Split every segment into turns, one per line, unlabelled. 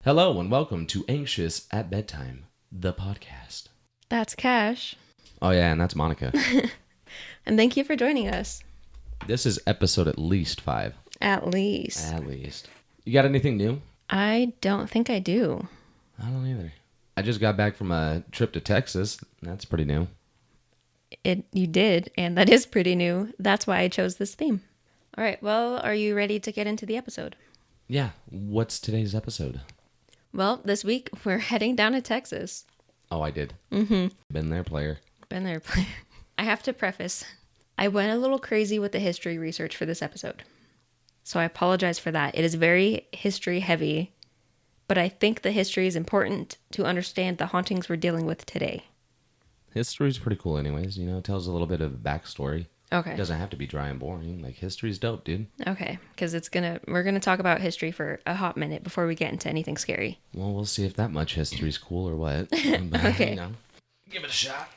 Hello and welcome to Anxious at Bedtime, the podcast.
That's Cash.
Oh yeah, and that's Monica.
And thank you for joining us.
This is episode at least 5.
At least.
At least. You got anything new?
I don't think I do.
I don't either. I just got back from a trip to Texas. That's pretty new.
You did, and that is pretty new. That's why I chose this theme. All right, well, are you ready to get into the episode?
Yeah, what's today's episode?
Well, this week we're heading down to Texas.
Oh, I did.
Mm-hmm.
Been there, player.
Been there. I have to preface, I went a little crazy with the history research for this episode. So I apologize for that. It is very history heavy, but I think the history is important to understand the hauntings we're dealing with today.
History's pretty cool anyways. You know, it tells a little bit of backstory.
Okay.
It doesn't have to be dry and boring. Like, history's dope, dude.
Okay, because we're gonna talk about history for a hot minute before we get into anything scary.
Well, we'll see if that much history's cool or what. But,
Okay.
You know, give it a shot.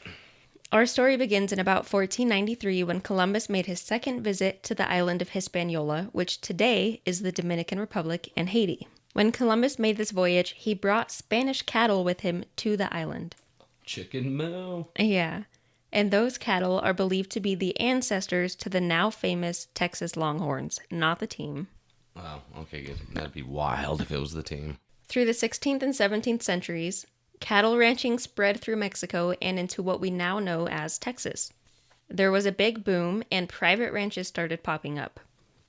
Our story begins in about 1493 when Columbus made his second visit to the island of Hispaniola, which today is the Dominican Republic and Haiti. When Columbus made this voyage, he brought Spanish cattle with him to the island.
Chicken moo.
Yeah. And those cattle are believed to be the ancestors to the now famous Texas Longhorns, not the team.
Wow, okay, good. That'd be wild if it was the team.
Through the 16th and 17th centuries, cattle ranching spread through Mexico and into what we now know as Texas. There was a big boom and private ranches started popping up.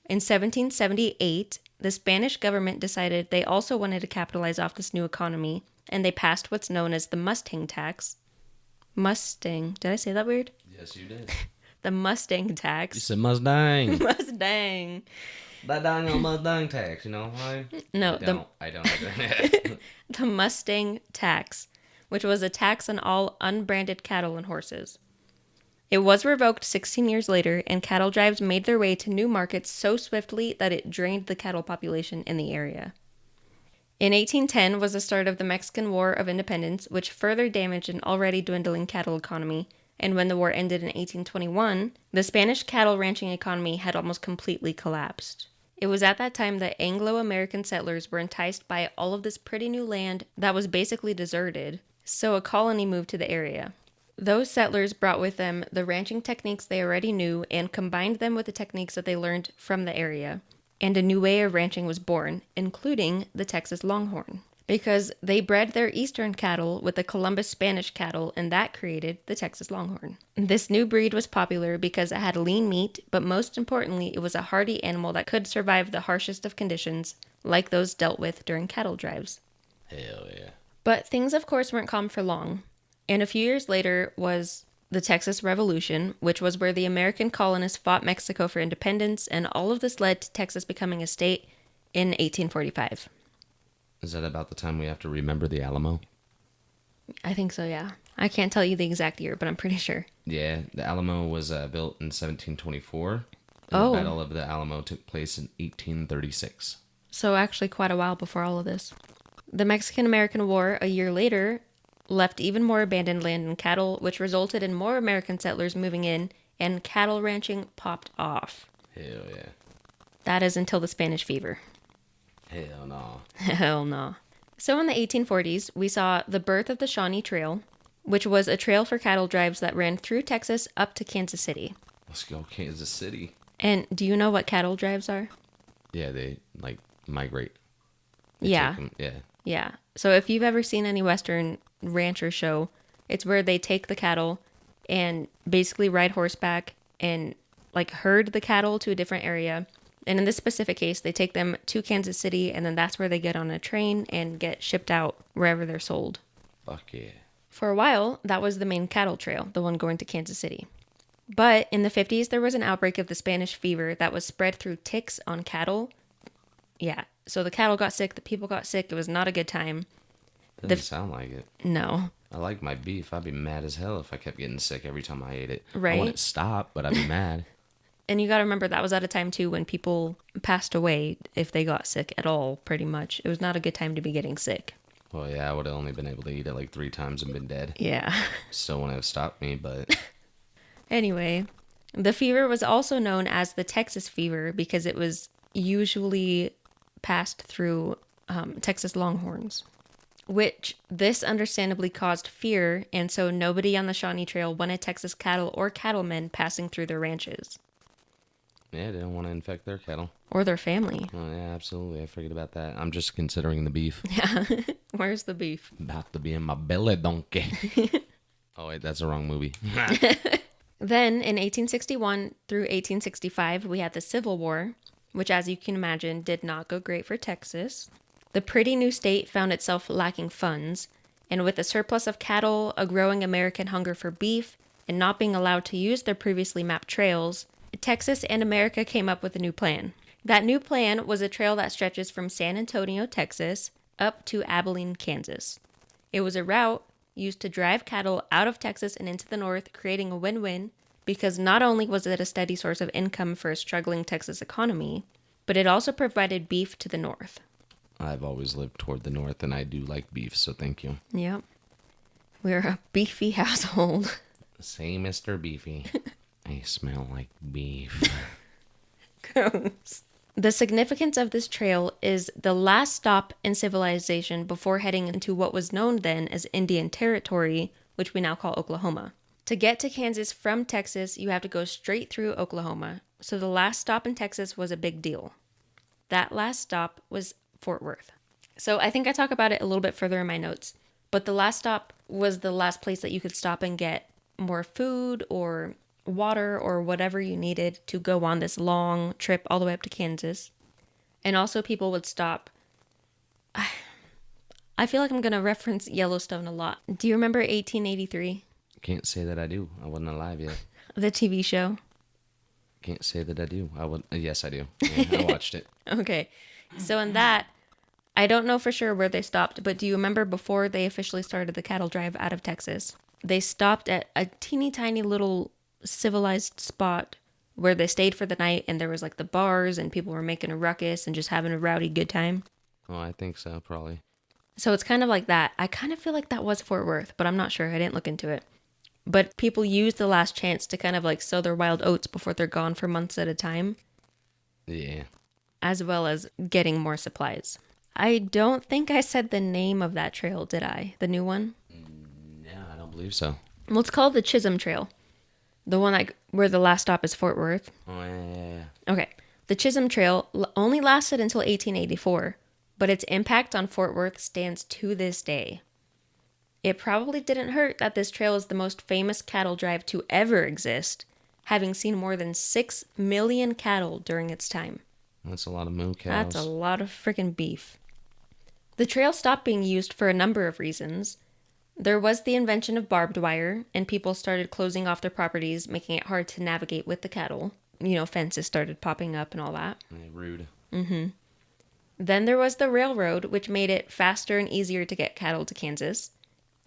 In 1778, the Spanish government decided they also wanted to capitalize off this new economy, and they passed what's known as the Mustang tax. Mustang. Did I say that weird?
Yes, you did.
The Mustang tax.
You said Mustang.
Mustang.
That dang on Mustang tax, you know why?
No,
I don't.
the Mustang tax, which was a tax on all unbranded cattle and horses. It was revoked 16 years later, and cattle drives made their way to new markets so swiftly that it drained the cattle population in the area. In 1810 was the start of the Mexican War of Independence, which further damaged an already dwindling cattle economy, and when the war ended in 1821, the Spanish cattle ranching economy had almost completely collapsed. It was at that time that Anglo-American settlers were enticed by all of this pretty new land that was basically deserted, so a colony moved to the area. Those settlers brought with them the ranching techniques they already knew and combined them with the techniques that they learned from the area. And a new way of ranching was born, including the Texas Longhorn, because they bred their eastern cattle with the Columbus Spanish cattle, and that created the Texas Longhorn. This new breed was popular because it had lean meat, but most importantly, it was a hardy animal that could survive the harshest of conditions, like those dealt with during cattle drives.
Hell yeah.
But things, of course, weren't calm for long. And a few years later was the Texas Revolution, which was where the American colonists fought Mexico for independence, and all of this led to Texas becoming a state in 1845.
Is that about the time we have to remember the Alamo?
I think so, yeah. I can't tell you the exact year, but I'm pretty sure.
Yeah, the Alamo was built in 1724. And
Oh.
The Battle of the Alamo took place in 1836.
So actually quite a while before all of this. The Mexican-American War, a year later, left even more abandoned land and cattle, which resulted in more American settlers moving in, and cattle ranching popped off.
Hell yeah.
That is until the Spanish fever.
Hell no.
Hell no. So in the 1840s, we saw the birth of the Shawnee Trail, which was a trail for cattle drives that ran through Texas up to Kansas City.
Let's go Kansas City.
And do you know what cattle drives are?
Yeah, they, migrate. They
Yeah.
take 'em- yeah.
Yeah. So if you've ever seen any Western rancher show, it's where they take the cattle and basically ride horseback and herd the cattle to a different area. And in this specific case, they take them to Kansas City, and then that's where they get on a train and get shipped out wherever they're sold.
Fuck yeah.
For a while, that was the main cattle trail, the one going to Kansas City. But in the 50s, there was an outbreak of the Spanish fever that was spread through ticks on cattle. Yeah, so the cattle got sick, the people got sick. It was not a good time.
Doesn't sound like it.
No.
I like my beef. I'd be mad as hell if I kept getting sick every time I ate it.
Right.
I want it to stop, but I'd be mad.
And you got to remember that was at a time, too, when people passed away if they got sick at all, pretty much. It was not a good time to be getting sick.
Well, yeah, I would have only been able to eat it 3 times and been dead.
Yeah.
Still wouldn't have stopped me, but...
Anyway, the fever was also known as the Texas fever because it was usually passed through Texas Longhorns, which this understandably caused fear, and so nobody on the Shawnee Trail wanted Texas cattle or cattlemen passing through their ranches.
Yeah, they don't want to infect their cattle.
Or their family.
Oh, yeah, absolutely. I forget about that. I'm just considering the beef.
Yeah. Where's the beef?
About to be in my belly, donkey. Oh, wait, that's the wrong movie.
Then, in 1861 through 1865, we had the Civil War, which, as you can imagine, did not go great for Texas. The pretty new state found itself lacking funds, and with a surplus of cattle, a growing American hunger for beef, and not being allowed to use their previously mapped trails, Texas and America came up with a new plan. That new plan was a trail that stretches from San Antonio, Texas, up to Abilene, Kansas. It was a route used to drive cattle out of Texas and into the north, creating a win-win, because not only was it a steady source of income for a struggling Texas economy, but it also provided beef to the north.
I've always lived toward the north, and I do like beef, so thank you.
Yep. We're a beefy household.
Say, Mr. Beefy. I smell like beef.
Gross. The significance of this trail is the last stop in civilization before heading into what was known then as Indian Territory, which we now call Oklahoma. To get to Kansas from Texas, you have to go straight through Oklahoma. So the last stop in Texas was a big deal. That last stop was Fort Worth. So I think I talk about it a little bit further in my notes. But the last stop was the last place that you could stop and get more food or water or whatever you needed to go on this long trip all the way up to Kansas. And also people would stop. I feel like I'm going to reference Yellowstone a lot. Do you remember 1883?
Can't say that I do. I wasn't alive yet.
The TV show?
Can't say that I do. Yes, I do. Yeah, I watched it.
Okay. So in that, I don't know for sure where they stopped, but do you remember before they officially started the cattle drive out of Texas? They stopped at a teeny tiny little civilized spot where they stayed for the night, and there was like the bars and people were making a ruckus and just having a rowdy good time.
Oh, I think so, probably.
So it's kind of like that. I kind of feel like that was Fort Worth, but I'm not sure. I didn't look into it. But people use the last chance to kind of like sow their wild oats before they're gone for months at a time.
Yeah.
As well as getting more supplies. I don't think I said the name of that trail, did I? The new one?
No, I don't believe so.
Well, it's called the Chisholm Trail. The one where the last stop is Fort Worth.
Oh, yeah.
Okay. The Chisholm Trail only lasted until 1884, but its impact on Fort Worth stands to this day. It probably didn't hurt that this trail is the most famous cattle drive to ever exist, having seen more than 6 million cattle during its time.
That's a lot of moo cows.
That's a lot of freaking beef. The trail stopped being used for a number of reasons. There was the invention of barbed wire, and people started closing off their properties, making it hard to navigate with the cattle. You know, fences started popping up and all that.
Yeah, rude.
Mm-hmm. Then there was the railroad, which made it faster and easier to get cattle to Kansas.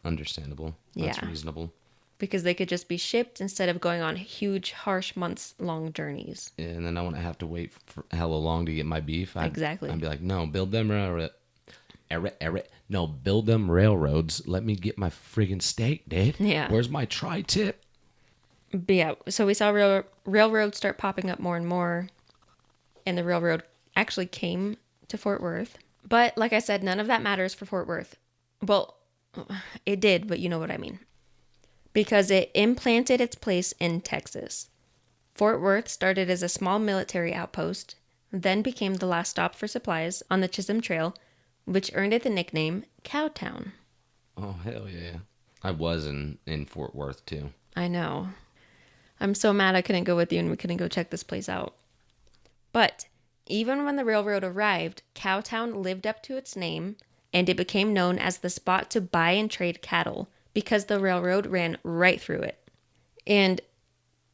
Understandable. That's reasonable.
Because they could just be shipped instead of going on huge, harsh, months-long journeys.
Yeah, and then I wouldn't have to wait for hella long to get my beef.
Exactly.
I'd be like, no, build them build them railroads. Let me get my friggin' steak, dude.
Yeah.
Where's my tri-tip?
But yeah, so we saw railroads start popping up more and more. And the railroad actually came to Fort Worth. But like I said, none of that matters for Fort Worth. Well, it did, but you know what I mean. Because it implanted its place in Texas. Fort Worth started as a small military outpost, then became the last stop for supplies on the Chisholm Trail, which earned it the nickname Cowtown.
Oh, hell yeah. I was in Fort Worth, too.
I know. I'm so mad I couldn't go with you and we couldn't go check this place out. But even when the railroad arrived, Cowtown lived up to its name, and it became known as the spot to buy and trade cattle because the railroad ran right through it. And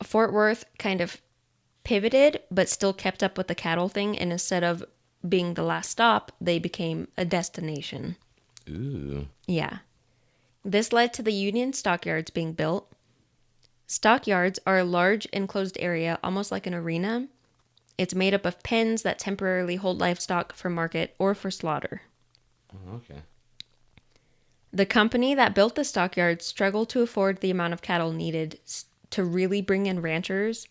Fort Worth kind of pivoted, but still kept up with the cattle thing, and instead of being the last stop, they became a destination.
Ooh.
Yeah. This led to the Union Stockyards being built. Stockyards are a large enclosed area, almost like an arena. It's made up of pens that temporarily hold livestock for market or for slaughter.
Oh, okay.
The company that built the stockyards struggled to afford the amount of cattle needed to really bring in ranchers,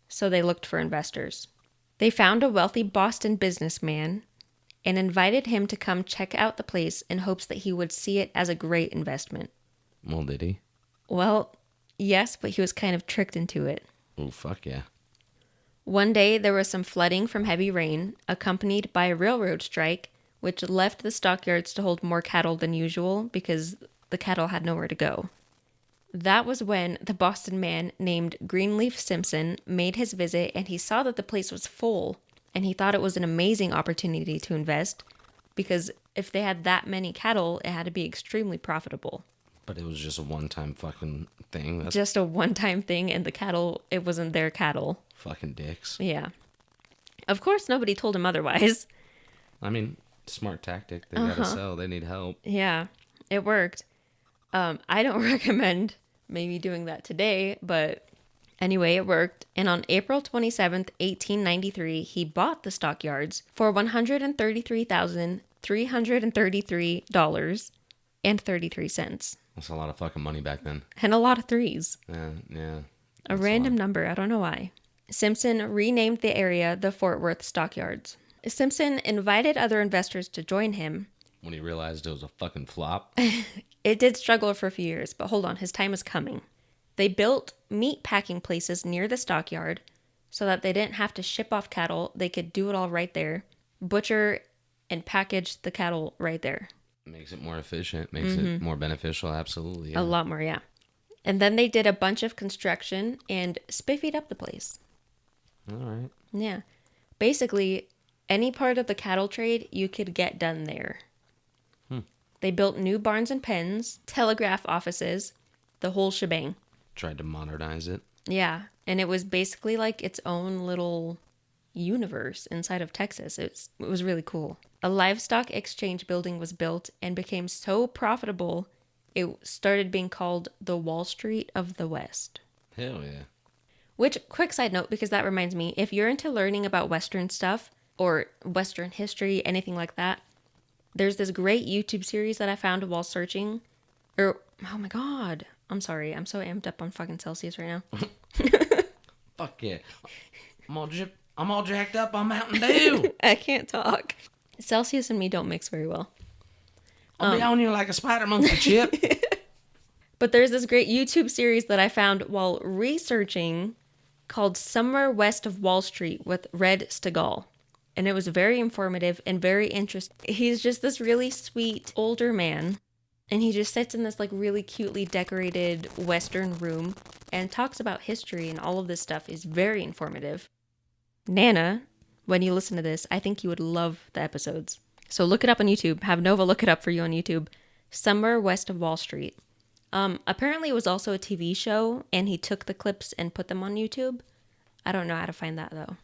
so they looked for investors. They found a wealthy Boston businessman and invited him to come check out the place in hopes that he would see it as a great investment.
Well, did he?
Well, yes, but he was kind of tricked into it.
Oh, fuck yeah.
One day, there was some flooding from heavy rain, accompanied by a railroad strike, which left the stockyards to hold more cattle than usual because the cattle had nowhere to go. That was when the Boston man named Greenleaf Simpson made his visit, and he saw that the place was full, and he thought it was an amazing opportunity to invest because if they had that many cattle, it had to be extremely profitable.
But it was just a one-time fucking thing. That's
Just a one-time thing, and the cattle, it wasn't their cattle.
fucking dicks.
Yeah. Of course, nobody told him otherwise.
I mean, smart tactic. They gotta sell. They need help.
Yeah, it worked. I don't recommend maybe doing that today, but anyway, it worked. And on April 27th, 1893, he bought the stockyards for $133,333.33.
That's a lot of fucking money back then.
And a lot of threes.
Yeah.
A random number, I don't know why. Simpson renamed the area the Fort Worth Stockyards. Simpson invited other investors to join him.
When he realized it was a fucking flop.
It did struggle for a few years, but hold on, his time is coming. They built meat packing places near the stockyard so that they didn't have to ship off cattle. They could do it all right there. Butcher and package the cattle right there.
Makes it more efficient. Makes it more beneficial. Absolutely. Yeah.
A lot more, yeah. And then they did a bunch of construction and spiffied up the place.
All right.
Yeah. Basically, any part of the cattle trade you could get done there. They built new barns and pens, telegraph offices, the whole shebang.
Tried to modernize it.
Yeah. And it was basically like its own little universe inside of Texas. It was really cool. A livestock exchange building was built and became so profitable, it started being called the Wall Street of the West.
Hell yeah.
Which, quick side note, because that reminds me, if you're into learning about Western stuff or Western history, anything like that, there's this great YouTube series that I found while searching. Oh my God. I'm sorry. I'm so amped up on fucking Celsius right now.
Fuck yeah. I'm all jacked up on Mountain Dew.
I can't talk. Celsius and me don't mix very well.
I'll be on you like a spider monkey chip.
But there's this great YouTube series that I found while researching called Somewhere West of Wall Street with Red Stegall. And it was very informative and very interesting. He's just this really sweet older man. And he just sits in this like really cutely decorated Western room and talks about history and all of this stuff. Is very informative. Nana, when you listen to this, I think you would love the episodes. So look it up on YouTube. Have Nova look it up for you on YouTube. Somewhere West of Wall Street. Apparently it was also a TV show, and he took the clips and put them on YouTube. I don't know how to find that, though.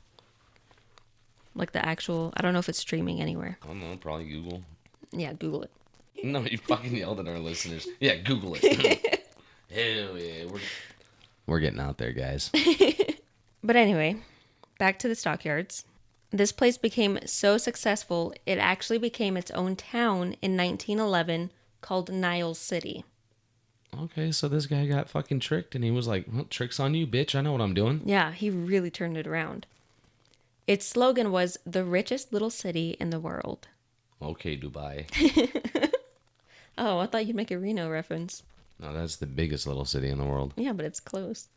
Like the actual, I don't know if it's streaming anywhere.
I don't know, probably Google.
Yeah, Google it.
No, you fucking yelled at our listeners. Yeah, Google it. Hell yeah. We're getting out there, guys.
But anyway, back to the stockyards. This place became so successful, it actually became its own town in 1911 called Niles City.
Okay, so this guy got fucking tricked, and he was like, well, trick's on you, bitch. I know what I'm doing.
Yeah, he really turned it around. Its slogan was, the richest little city in the world.
Okay, Dubai.
Oh, I thought you'd make a Reno reference.
No, that's the biggest little city in the world.
Yeah, but it's close.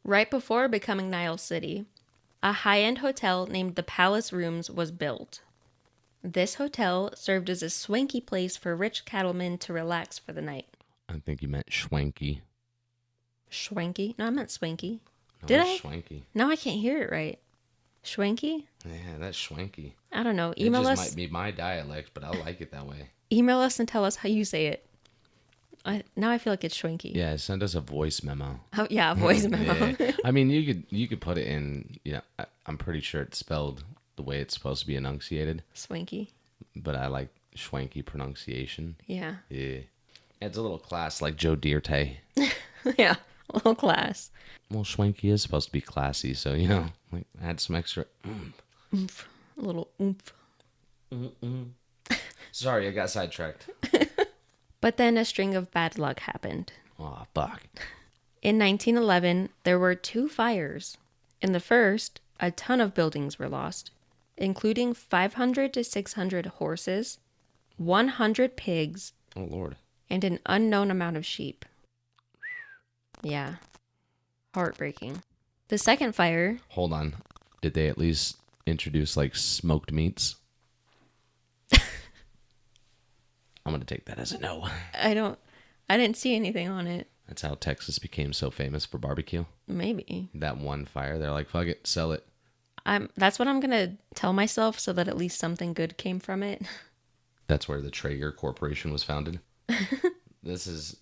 Right before becoming Niles City, a high-end hotel named the Palace Rooms was built. This hotel served as a swanky place for rich cattlemen to relax for the night.
I think you meant schwanky.
Schwanky? No, I meant swanky.
No,
Did
that's
I?
Schwanky.
No, I can't hear it right. Schwanky?
Yeah, that's schwanky.
I don't know.
It
Email
just
us.
might be my dialect, but I like it that way.
Email us and tell us how you say it. Now I feel like it's schwanky.
Yeah, send us a voice memo.
Oh yeah, a voice memo.
Yeah. I mean, you could put it in. I'm pretty sure it's spelled the way it's supposed to be enunciated.
Swanky.
But I like schwanky pronunciation.
Yeah.
Yeah. It's a little class like Joe Dierte.
Yeah, a little class.
Well, schwanky is supposed to be classy, so like add some extra.
Oomph. A little oomph.
Sorry, I got sidetracked.
But then a string of bad luck happened.
Oh, fuck.
In 1911, there were 2 fires. In the first, a ton of buildings were lost. including 500 to 600 horses, 100 pigs,
Oh, Lord.
and an unknown amount of sheep. Yeah. Heartbreaking. The second fire...
Hold on. Did they at least introduce, like, smoked meats? I'm going to take that as a no.
I didn't see anything on it.
That's how Texas became so famous for barbecue.
Maybe.
That one fire, they're like, fuck it, sell it.
That's what I'm going to tell myself so that at least something good came from it.
That's where the Traeger Corporation was founded. This is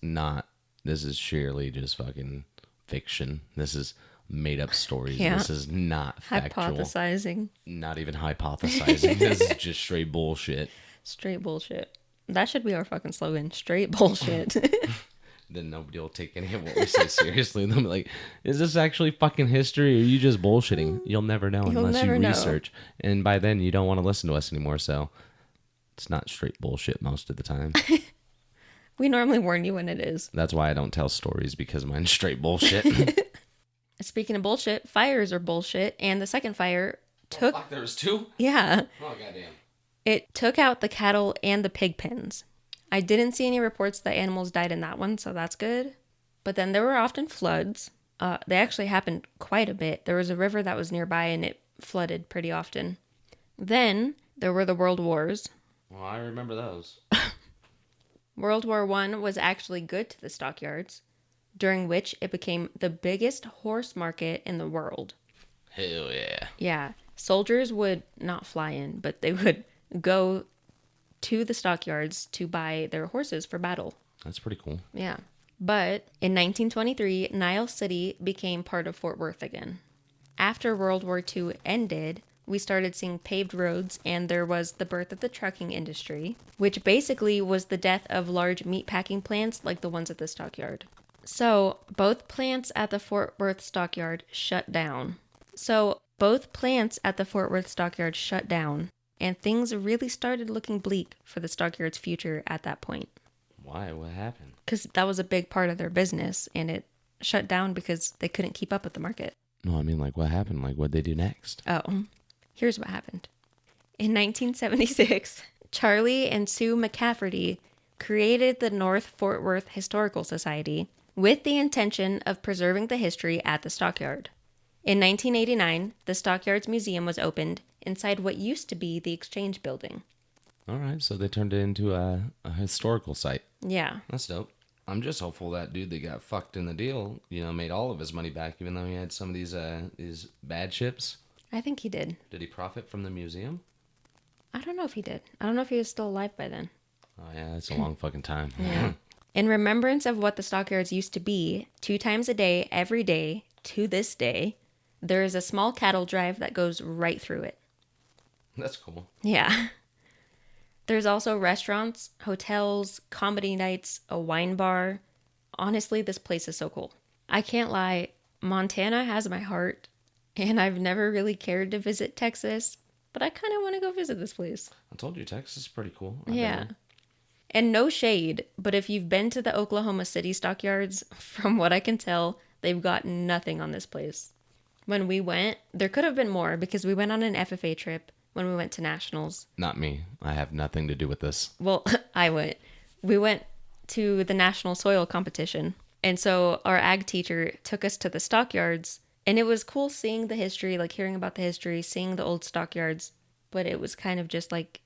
sheerly just fucking fiction. This is made up stories.
Yeah.
This is not factual.
Hypothesizing.
Not even hypothesizing. This is just straight bullshit.
Straight bullshit. That should be our fucking slogan. Straight bullshit.
Then nobody will take any of what we say seriously. They'll be like, is this actually fucking history or are you just bullshitting? You'll never know unless you research. And by then you don't want to listen to us anymore. So it's not straight bullshit most of the time.
We normally warn you when it is.
That's why I don't tell stories, because mine's straight bullshit.
Speaking of bullshit, fires are bullshit. And the second fire took...
Oh, fuck, there was two?
Yeah.
Oh, goddamn.
It took out the cattle and the pig pens. I didn't see any reports that animals died in that one, so that's good. But then there were often floods. They actually happened quite a bit. There was a river that was nearby and it flooded pretty often. Then there were the World Wars.
Well, I remember those.
World War I was actually good to the stockyards, during which it became the biggest horse market in the world.
Hell yeah.
Yeah. Soldiers would not fly in, but they would go to the stockyards to buy their horses for battle.
That's pretty cool.
Yeah. But in 1923, Niles City became part of Fort Worth again. After World War II ended, we started seeing paved roads, and there was the birth of the trucking industry, which basically was the death of large meatpacking plants like the ones at the stockyard. So both plants at the Fort Worth Stockyard shut down. And things really started looking bleak for the stockyard's future at that point.
Why? What happened?
Because that was a big part of their business, and it shut down because they couldn't keep up with the market.
No, I mean, like, what happened? Like, what'd they do next?
Oh, here's what happened. In 1976, Charlie and Sue McCafferty created the North Fort Worth Historical Society with the intention of preserving the history at the stockyard. In 1989, the Stockyards Museum was opened inside what used to be the Exchange Building.
All right, so they turned it into a historical site.
Yeah.
That's dope. I'm just hopeful that dude that got fucked in the deal, made all of his money back, even though he had some of these bad ships.
I think he did.
Did he profit from the museum?
I don't know if he did. I don't know if he was still alive by then.
Oh, yeah, that's a long fucking time.
Yeah. In remembrance of what the stockyards used to be, 2 times a day, every day, to this day, there is a small cattle drive that goes right through it.
That's cool.
Yeah. There's also restaurants, hotels, comedy nights, a wine bar. Honestly, this place is so cool. I can't lie, Montana has my heart, and I've never really cared to visit Texas, but I kind of want to go visit this place.
I told you, Texas is pretty cool.
Yeah. And no shade, but if you've been to the Oklahoma City stockyards, from what I can tell, they've got nothing on this place. When we went, there could have been more because we went on an FFA trip when we went to nationals.
Not me. I have nothing to do with this.
Well, I went. We went to the national soil competition. And so our ag teacher took us to the stockyards. And it was cool seeing the history, like hearing about the history, seeing the old stockyards. But it was kind of just like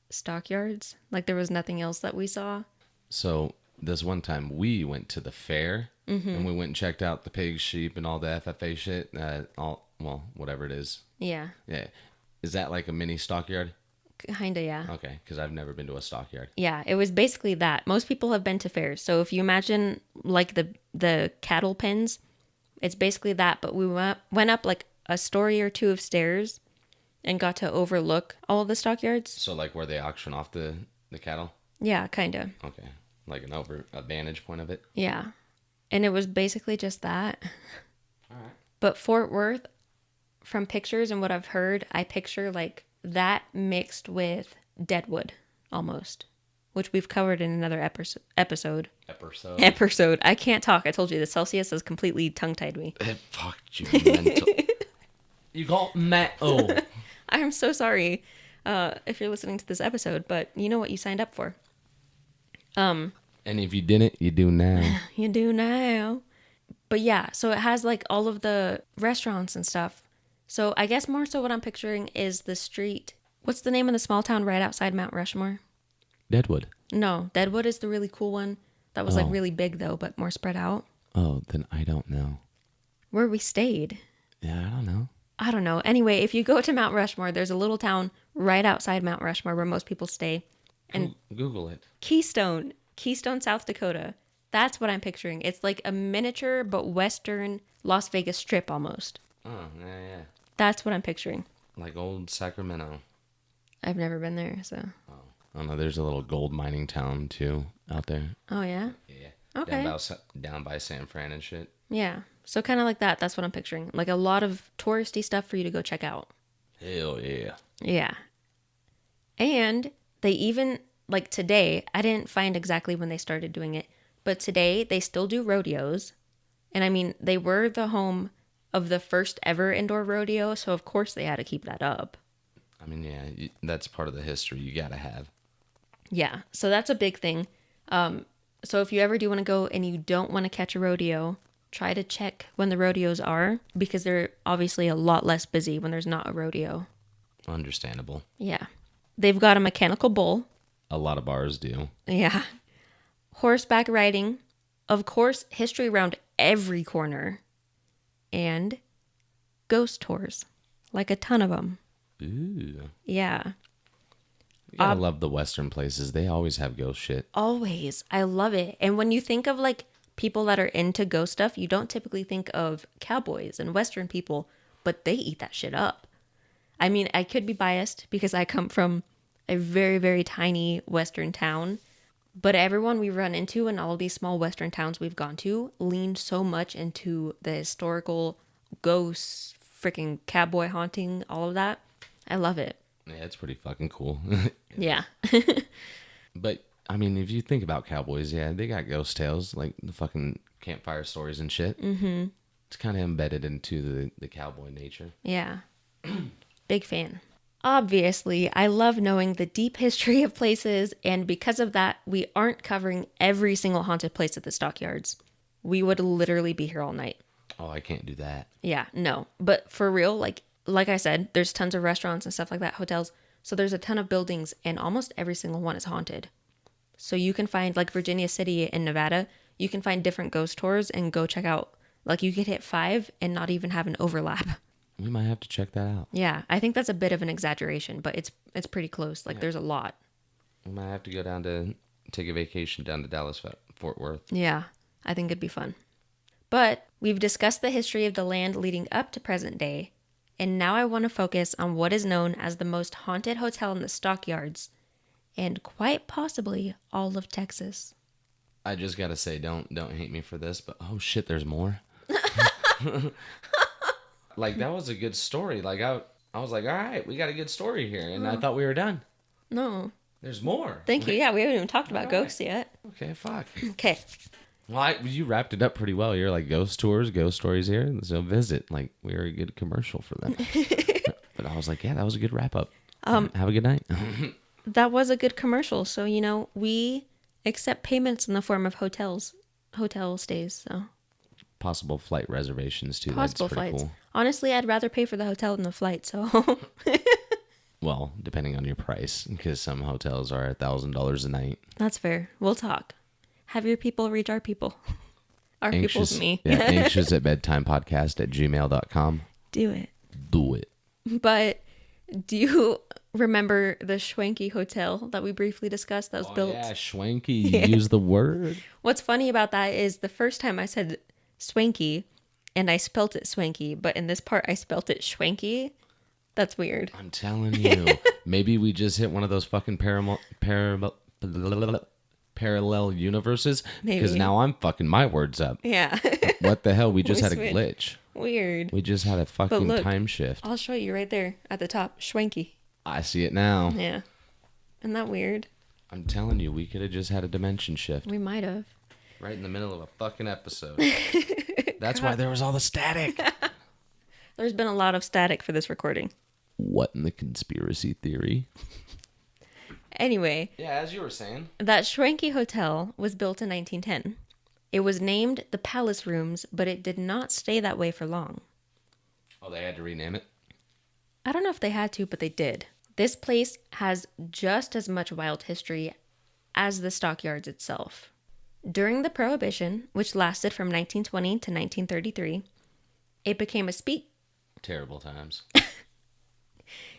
stockyards. Like there was nothing else that we saw.
So this one time we went to the fair. And we went and checked out the pigs, sheep, and all the FFA shit. Whatever it is.
Yeah.
Yeah. Is that like a mini stockyard?
Kinda, yeah.
Okay, because I've never been to a stockyard.
Yeah, it was basically that. Most people have been to fairs. So if you imagine like the cattle pens, it's basically that. But we went up like a story or two of stairs and got to overlook all of the stockyards.
So like where they auction off the cattle?
Yeah, kinda.
Okay. Like a vantage point of it?
Yeah. And it was basically just that.
All right.
But Fort Worth, from pictures and what I've heard, I picture like that mixed with Deadwood almost, which we've covered in another episode. I can't talk. I told you the Celsius has completely tongue-tied me.
It fucked you mental. You got metal.
I'm so sorry if you're listening to this episode, but you know what you signed up for.
And if you didn't, you do now.
You do now. But yeah, so it has like all of the restaurants and stuff. So I guess more so what I'm picturing is the street. What's the name of the small town right outside Mount Rushmore?
Deadwood.
No, Deadwood is the really cool one. That was like really big though, but more spread out.
Oh, then I don't know.
Where we stayed.
Yeah, I don't know.
I don't know. Anyway, if you go to Mount Rushmore, there's a little town right outside Mount Rushmore where most people stay. And
Google it.
Keystone, South Dakota. That's what I'm picturing. It's like a miniature but western Las Vegas strip almost.
Oh, yeah.
That's what I'm picturing.
Like old Sacramento.
I've never been there, so.
Oh no, there's a little gold mining town too out there.
Oh yeah?
Yeah.
Okay.
Down by San Fran and shit.
Yeah. So kind of like that. That's what I'm picturing. Like a lot of touristy stuff for you to go check out.
Hell yeah.
Yeah. And they even, like today, I didn't find exactly when they started doing it, but today they still do rodeos. And I mean, they were the home of the first ever indoor rodeo, so of course they had to keep that up.
I mean, yeah, that's part of the history you gotta have.
Yeah, so that's a big thing. So if you ever do want to go and you don't want to catch a rodeo, try to check when the rodeos are, because they're obviously a lot less busy when there's not a rodeo.
Understandable.
Yeah. They've got a mechanical bull.
A lot of bars do.
Yeah. Horseback riding. Of course, history around every corner. And ghost tours. Like a ton of them.
Ooh.
Yeah.
You gotta love the Western places. They always have ghost shit.
Always. I love it. And when you think of like people that are into ghost stuff, you don't typically think of cowboys and Western people, but they eat that shit up. I mean, I could be biased because I come from a very, very tiny Western town, but everyone we run into in all of these small Western towns we've gone to lean so much into the historical ghosts, freaking cowboy haunting, all of that. I love it.
Yeah, it's pretty fucking cool.
Yeah.
But, I mean, if you think about cowboys, yeah, they got ghost tales, like the fucking campfire stories and shit. Mm-hmm. It's kind of embedded into the cowboy nature.
Yeah. Big fan. Obviously, I love knowing the deep history of places, and because of that, we aren't covering every single haunted place at the Stockyards. We would literally be here all night.
Oh, I can't do that.
Yeah, no. But for real, like I said, there's tons of restaurants and stuff like that, hotels. So there's a ton of buildings, and almost every single one is haunted. So you can find, like Virginia City in Nevada, you can find different ghost tours and go check out. Like you could hit 5 and not even have an overlap.
We might have to check that out.
Yeah, I think that's a bit of an exaggeration, but it's pretty close. Like there's a lot.
We might have to go down to take a vacation down to Dallas, Fort Worth.
Yeah, I think it'd be fun. But we've discussed the history of the land leading up to present day. And now I want to focus on what is known as the most haunted hotel in the Stockyards, and quite possibly all of Texas.
I just gotta say, don't hate me for this, but oh shit, there's more. Like that was a good story. Like I was like, all right, we got a good story here, and I thought we were done.
No.
There's more.
Thank you. Yeah, we haven't even talked about ghosts yet.
Okay, fuck.
Okay.
Well, you wrapped it up pretty well. You're like ghost tours, ghost stories here. So visit. Like we were a good commercial for them. But I was like, yeah, that was a good wrap up. Have a good night.
That was a good commercial. So, we accept payments in the form of hotel stays. So
possible flight reservations too.
Possible
That's pretty
flights.
cool.
Honestly, I'd rather pay for the hotel than the flight. So
Well, depending on your price, because some hotels are $1,000 a night.
That's fair. We'll talk. Have your people reach our people. Our people's me.
Yeah, anxious at bedtime podcast at gmail.com.
Do it.
Do it.
But do you remember the Schwanky Hotel that we briefly discussed that was built?
Yeah, Schwanky. You use the word.
What's funny about that is the first time I said swanky and I spelt it swanky, but in this part I spelt it schwanky. That's weird.
I'm telling you. Maybe we just hit one of those fucking parallel universes. Because now I'm fucking my words up.
Yeah.
What the hell? We just had a glitch.
Weird.
We just had a fucking time shift.
I'll show you right there at the top. Schwanky.
I see it now.
Yeah. Isn't that weird?
I'm telling you, we could have just had a dimension shift.
We might have.
Right in the middle of a fucking episode. That's why there was all the static.
There's been a lot of static for this recording.
What in the conspiracy theory?
Anyway.
Yeah, as you were saying.
That Schwanky Hotel was built in 1910. It was named the Palace Rooms, but it did not stay that way for long.
Oh, they had to rename it?
I don't know if they had to, but they did. This place has just as much wild history as the Stockyards itself. During the Prohibition, which lasted from 1920 to 1933, it became a
Terrible times.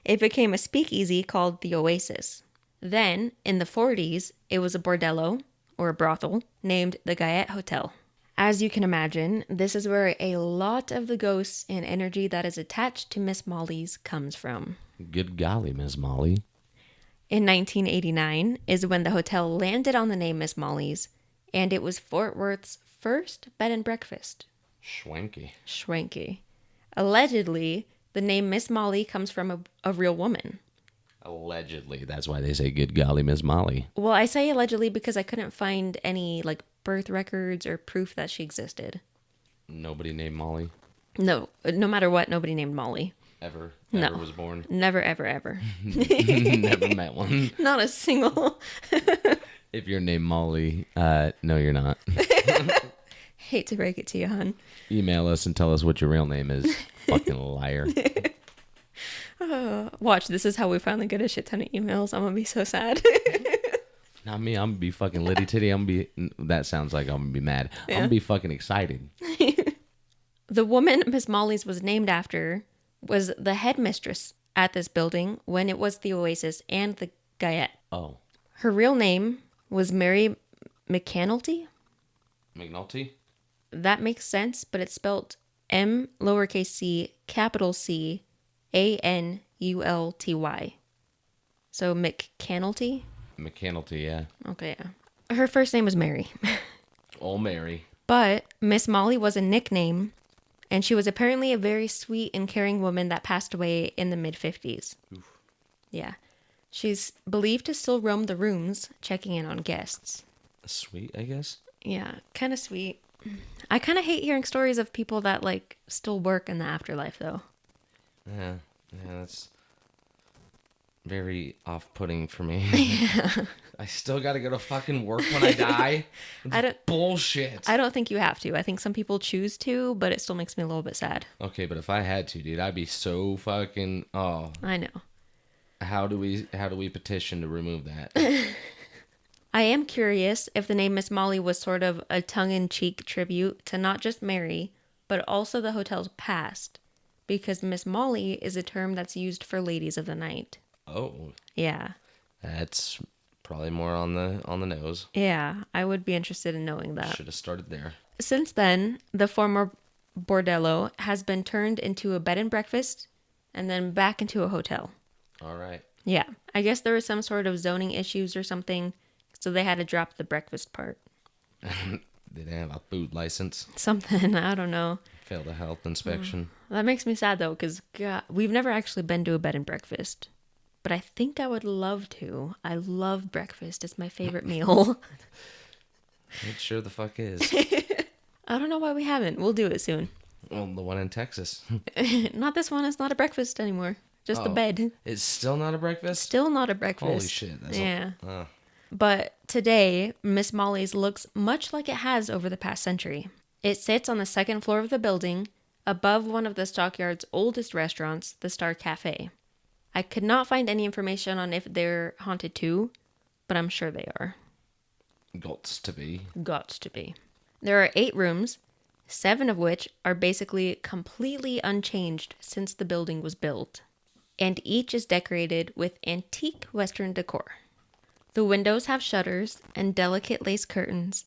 It became a speakeasy called the Oasis. Then, in the 40s, it was a bordello, or a brothel, named the Gayet Hotel. As you can imagine, this is where a lot of the ghosts and energy that is attached to Miss Molly's comes from.
Good golly, Miss Molly.
In 1989 is when the hotel landed on the name Miss Molly's, and it was Fort Worth's first bed and breakfast. Schwanky. Allegedly, the name Miss Molly comes from a real woman.
Allegedly. That's why they say good golly, Miss Molly.
Well, I say allegedly because I couldn't find any, birth records or proof that she existed.
Nobody named Molly?
No matter what, nobody named Molly.
Ever was born?
Never, ever, ever.
Never met one?
Not a single.
If you're named Molly, no, you're not.
Hate to break it to you, hon.
Email us and tell us what your real name is. Fucking liar.
Watch, this is how we finally get a shit ton of emails. I'm gonna be so sad.
Not me. I'm gonna be fucking litty titty. That sounds like I'm gonna be mad. Yeah. I'm gonna be fucking excited.
The woman Miss Molly's was named after was the headmistress at this building when it was the Oasis and the Gayet.
Oh.
Her real name was Mary McAnulty.
McNulty?
That makes sense, but it's spelled M lowercase c capital C ANULTY. So McAnulty?
McAnulty, yeah.
Okay, yeah. Her first name was Mary.
Oh, Mary.
But Miss Molly was a nickname, and she was apparently a very sweet and caring woman that passed away in the mid-50s. Oof. Yeah. She's believed to still roam the rooms, checking in on guests.
Sweet, I guess?
Yeah, kind of sweet. I kind of hate hearing stories of people that, still work in the afterlife, though.
Yeah, that's very off-putting for me.
Yeah.
I still gotta go to fucking work when I die? Bullshit.
I don't think you have to. I think some people choose to, but it still makes me a little bit sad.
Okay, but if I had to, dude, I'd be so fucking... Oh.
I know.
How do we petition to remove that?
I am curious if the name Miss Molly was sort of a tongue-in-cheek tribute to not just Mary, but also the hotel's past. Because Miss Molly is a term that's used for ladies of the night.
Oh.
Yeah.
That's probably more on the nose.
Yeah, I would be interested in knowing that.
Should have started there.
Since then, the former bordello has been turned into a bed and breakfast and then back into a hotel.
All right.
Yeah. I guess there was some sort of zoning issues or something, so they had to drop the breakfast part.
They didn't have a food license.
Something, I don't know.
Failed a health inspection.
That makes me sad, though, because we've never actually been to a bed and breakfast. But I think I would love to. I love breakfast. It's my favorite meal.
It sure the fuck is.
I don't know why we haven't. We'll do it soon.
Well, the one in Texas.
Not this one. It's not a breakfast anymore. Just the bed.
It's still not a breakfast?
Still not a breakfast.
Holy shit. That's
But today, Miss Molly's looks much like it has over the past century. It sits on the second floor of the building, above one of the Stockyards' oldest restaurants, the Star Cafe. I could not find any information on if they're haunted too, but I'm sure they are.
Gots to be.
There are 8 rooms, 7 of which are basically completely unchanged since the building was built. And each is decorated with antique Western decor. The windows have shutters and delicate lace curtains.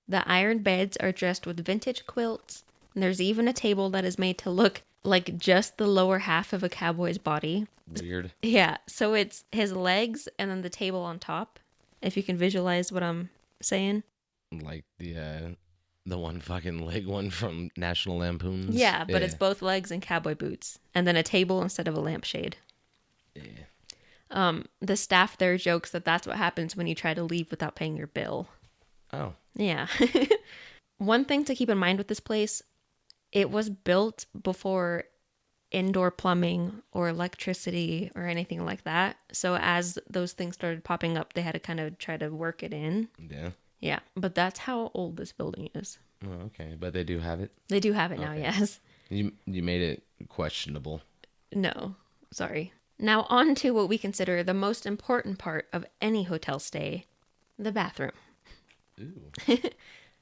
The iron beds are dressed with vintage quilts. And there's even a table that is made to look like just the lower half of a cowboy's body.
Weird.
Yeah, so it's his legs and then the table on top, if you can visualize what I'm saying.
Like the one fucking leg one from National Lampoons.
Yeah, but it's both legs and cowboy boots. And then a table instead of a lampshade.
Yeah.
The staff there jokes that that's what happens when you try to leave without paying your bill.
Oh.
Yeah. One thing to keep in mind with this place, it was built before indoor plumbing or electricity or anything like that. So as those things started popping up, they had to kind of try to work it in.
Yeah.
Yeah, but that's how old this building is.
Oh, okay, but they do have it.
They do have it now, yes.
You made it questionable.
No, sorry. Now on to what we consider the most important part of any hotel stay, the bathroom.
Ooh.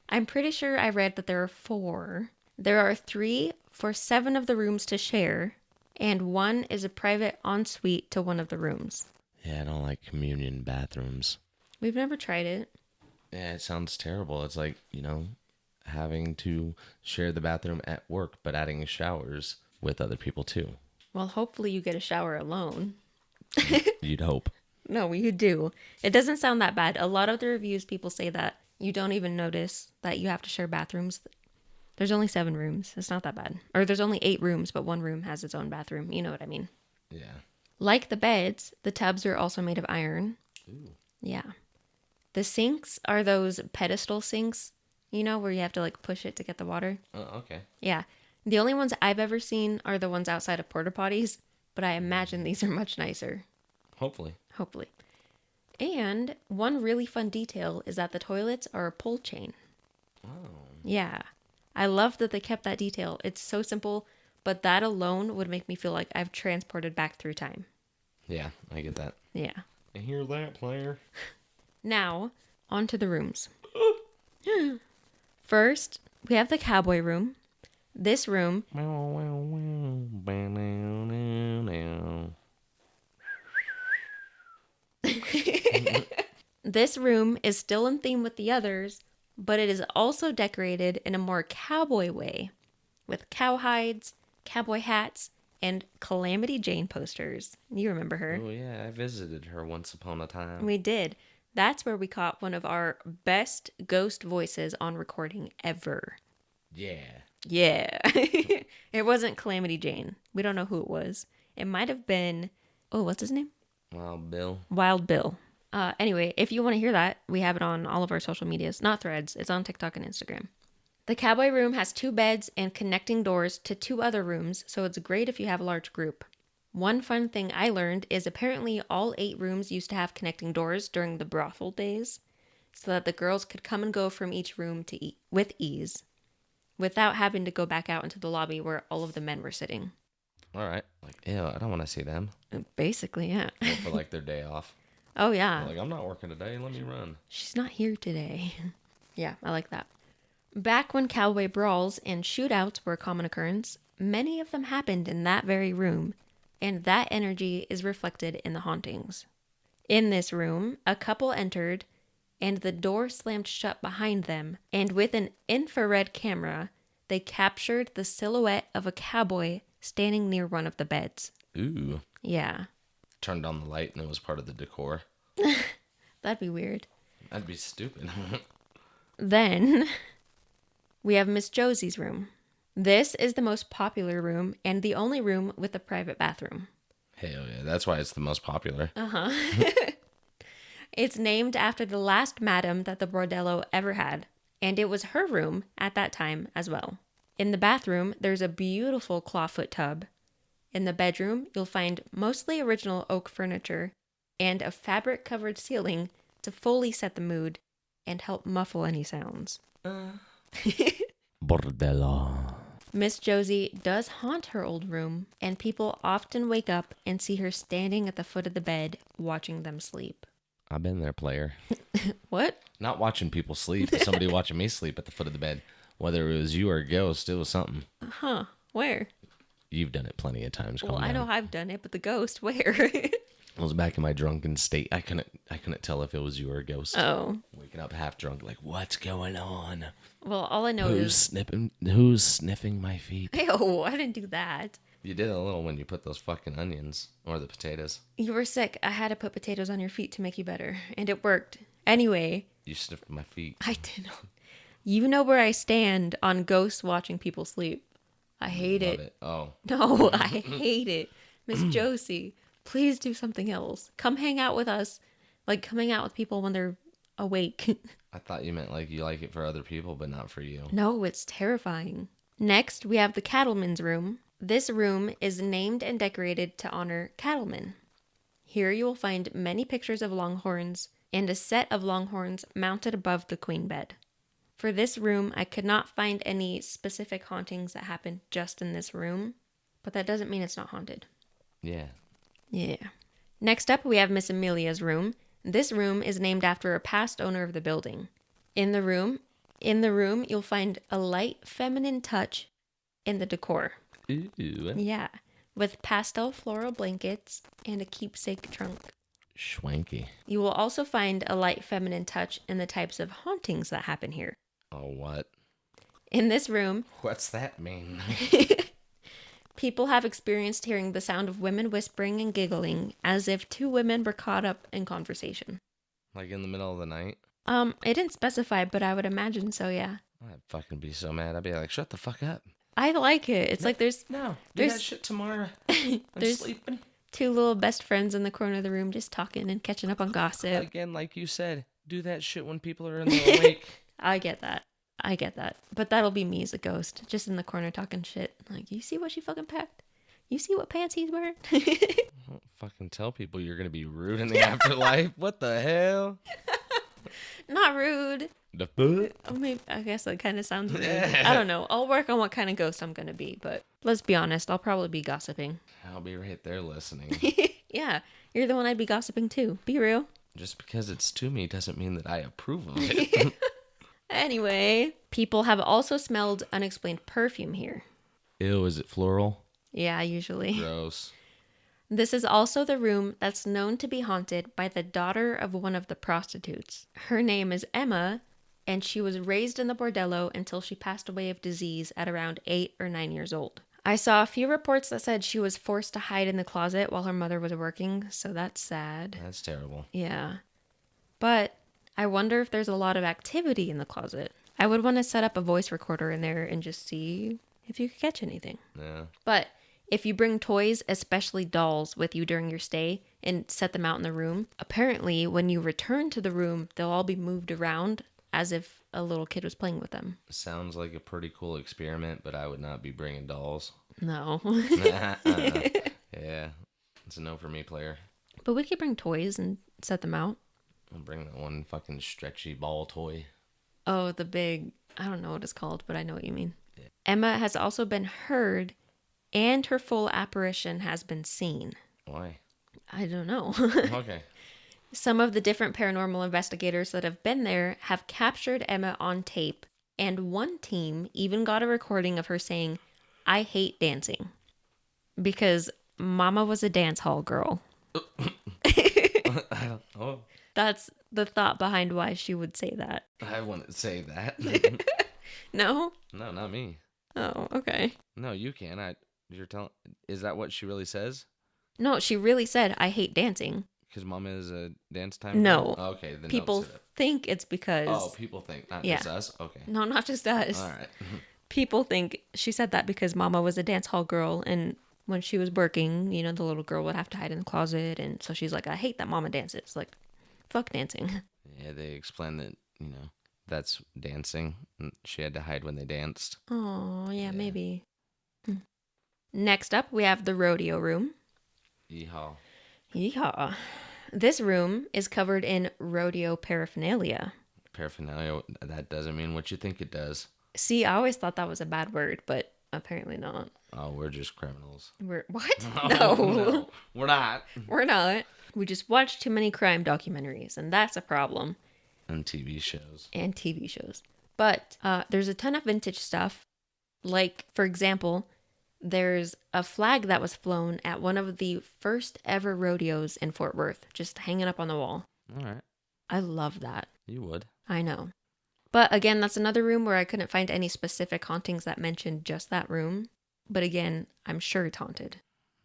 I'm pretty sure I read that there are 4. There are 3 for 7 of the rooms to share, and 1 is a private ensuite to one of the rooms.
Yeah, I don't like communion bathrooms.
We've never tried it.
Yeah, it sounds terrible. It's like, having to share the bathroom at work, but adding showers with other people too.
Well, hopefully you get a shower alone.
You'd hope.
No, you do. It doesn't sound that bad. A lot of the reviews, people say that you don't even notice that you have to share bathrooms. There's only 7 rooms. It's not that bad. Or there's only 8 rooms, but one room has its own bathroom. You know what I mean?
Yeah.
Like the beds, the tubs are also made of iron.
Ooh.
Yeah. The sinks are those pedestal sinks, where you have to push it to get the water.
Oh, okay.
Yeah. The only ones I've ever seen are the ones outside of porta potties, but I imagine these are much nicer.
Hopefully.
And one really fun detail is that the toilets are a pull chain.
Oh.
Yeah. I love that they kept that detail. It's so simple, but that alone would make me feel like I've transported back through time.
Yeah, I get that.
Yeah.
I hear that, player.
Now, on to the rooms. First, we have the cowboy room. This room... This room is still in theme with the others, but it is also decorated in a more cowboy way, with cowhides, cowboy hats, and Calamity Jane posters. You remember her.
Oh, yeah, I visited her once upon a time.
We did. That's where we caught one of our best ghost voices on recording ever.
Yeah.
Yeah. It wasn't Calamity Jane. We don't know who it was. It might have been... Oh, what's his name?
Wild Bill.
Wild Bill. Anyway, if you want to hear that, we have it on all of our social medias. Not Threads. It's on TikTok and Instagram. The cowboy room has 2 beds and connecting doors to 2 other rooms, so it's great if you have a large group. One fun thing I learned is apparently all 8 rooms used to have connecting doors during the brothel days, so that the girls could come and go from each room to with ease, without having to go back out into the lobby where all of the men were sitting.
All right. Ew, I don't want to see them.
Basically, yeah.
For their day off.
Oh, yeah.
I'm not working today. Let me run.
She's not here today. Yeah, I like that. Back when cowboy brawls and shootouts were a common occurrence, many of them happened in that very room, and that energy is reflected in the hauntings. In this room, a couple entered, and the door slammed shut behind them, and with an infrared camera, they captured the silhouette of a cowboy standing near one of the beds.
Ooh.
Yeah.
Turned on the light and it was part of the decor.
That'd be weird.
That'd be stupid.
Then we have Miss Josie's room. This is the most popular room and the only room with a private bathroom.
Hell yeah, that's why it's the most popular.
Uh-huh. It's named after the last madam that the bordello ever had, and it was her room at that time as well. In the bathroom, there's a beautiful clawfoot tub. In the bedroom, you'll find mostly original oak furniture and a fabric-covered ceiling to fully set the mood and help muffle any sounds.
Bordello.
Miss Josie does haunt her old room, and people often wake up and see her standing at the foot of the bed watching them sleep.
I've been there, player.
What?
Not watching people sleep, but somebody watching me sleep at the foot of the bed. Whether it was you or a ghost, it was something.
Huh. Where?
You've done it plenty of times.
Well, I know I've done it, but the ghost, where?
I was back in my drunken state. I couldn't tell if it was you or a ghost.
Oh.
Waking up half drunk, like, what's going on?
Well, all I know
Who's sniffing my feet?
Ew, I didn't do that.
You did a little when you put those fucking onions or the potatoes.
You were sick. I had to put potatoes on your feet to make you better, and it worked. Anyway.
You sniffed my feet.
I didn't. You know where I stand on ghosts watching people sleep. I hate it.
Oh.
No, I hate it. Miss Josie, please do something else. Come hang out with us. Come hang out with people when they're awake.
I thought you meant you like it for other people, but not for you.
No, it's terrifying. Next, we have the cattleman's room. This room is named and decorated to honor cattlemen. Here you will find many pictures of longhorns and a set of longhorns mounted above the queen bed. For this room, I could not find any specific hauntings that happened just in this room, but that doesn't mean it's not haunted.
Yeah.
Yeah. Next up, we have Miss Amelia's room. This room is named after a past owner of the building. In the room, you'll find a light feminine touch in the decor.
Ooh.
Yeah, with pastel floral blankets and a keepsake trunk.
Schwanky.
You will also find a light feminine touch in the types of hauntings that happen here.
Oh, what?
In this room,
What's that mean?
people have experienced hearing the sound of women whispering and giggling as if two women were caught up in conversation.
Like in the middle of the night?
It didn't specify, but I would imagine so, yeah.
I'd fucking be so mad. I'd be like, shut the fuck up.
I like it. It's like there's
Do
there's-
that shit tomorrow. I'm
there's-
sleeping.
two little best friends in the corner of the room just talking and catching up on gossip.
Again, like you said, do that shit when people are in the awake.
I get that. But that'll be me as a ghost, just in the corner talking shit. Like, you see what she fucking packed? You see what pants he's wearing?
Don't fucking tell people you're going to be rude in the afterlife. What the hell?
Not rude.
The fuck?
Oh, maybe, I guess that kind of sounds rude.
Yeah.
I don't know. I'll work on what kind of ghost I'm going to be, but let's be honest, I'll probably be gossiping.
I'll be right there listening.
Yeah, you're the one I'd be gossiping too. Be real.
Just because it's to me doesn't mean that I approve of it.
Anyway, people have also smelled unexplained perfume here.
Ew, is it floral?
Yeah, usually.
Gross.
This is also the room that's known to be haunted by the daughter of one of the prostitutes. Her name is Emma, and she was raised in the bordello until she passed away of disease at around 8 or 9 years old. I saw a few reports that said she was forced to hide in the closet while her mother was working, so that's sad.
That's terrible.
Yeah. But I wonder if there's a lot of activity in the closet. I would want to set up a voice recorder in there and just see if you could catch anything.
Yeah.
But if you bring toys, especially dolls, with you during your stay and set them out in the room, apparently when you return to the room, they'll all be moved around as if a little kid was playing with them.
Sounds like a pretty cool experiment, but I would not be bringing dolls.
No.
Yeah. It's a no for me, player.
But we could bring toys and set them out.
I'll bring that one fucking stretchy ball toy.
Oh, the big, I don't know what it's called, but I know what you mean.
Yeah.
Emma has also been heard and her full apparition has been seen.
Why?
I don't know.
Okay.
Some of the different paranormal investigators that have been there have captured Emma on tape, and one team even got a recording of her saying, "I hate dancing," because Mama was a dance hall girl.
Oh,
That's the thought behind why she would say that.
I wouldn't say that.
No?
No, not me.
Oh, okay.
No, you can. You're telling. Is that what she really says?
No, she really said, "I hate dancing."
Because Mama is a dance time.
No.
Girl? Okay, then
People
don't say that.
think it's because...
Oh, people think, not
Yeah.
just us. Okay.
No, not just us.
All right.
People think she said that because Mama was a dance hall girl, and when she was working, you know, the little girl would have to hide in the closet, and so she's like, "I hate that Mama dances." Like, fuck dancing.
Yeah, they explain that that's dancing. She had to hide when they danced.
Oh, yeah, maybe. Next up, we have the rodeo room.
Yeehaw.
Yeehaw. This room is covered in rodeo paraphernalia.
Paraphernalia. That doesn't mean what you think it does.
See, I always thought that was a bad word, but apparently not.
Oh, we're just criminals.
We're what?
Oh,
No,
we're not.
we're not. We just watch too many crime documentaries, and that's a problem.
And TV shows.
And TV shows. But there's a ton of vintage stuff. Like, for example, there's a flag that was flown at one of the first ever rodeos in Fort Worth, just hanging up on the wall.
All right.
I love that.
You would.
I know. But again, that's another room where I couldn't find any specific hauntings that mentioned just that room. But again, I'm sure it's haunted.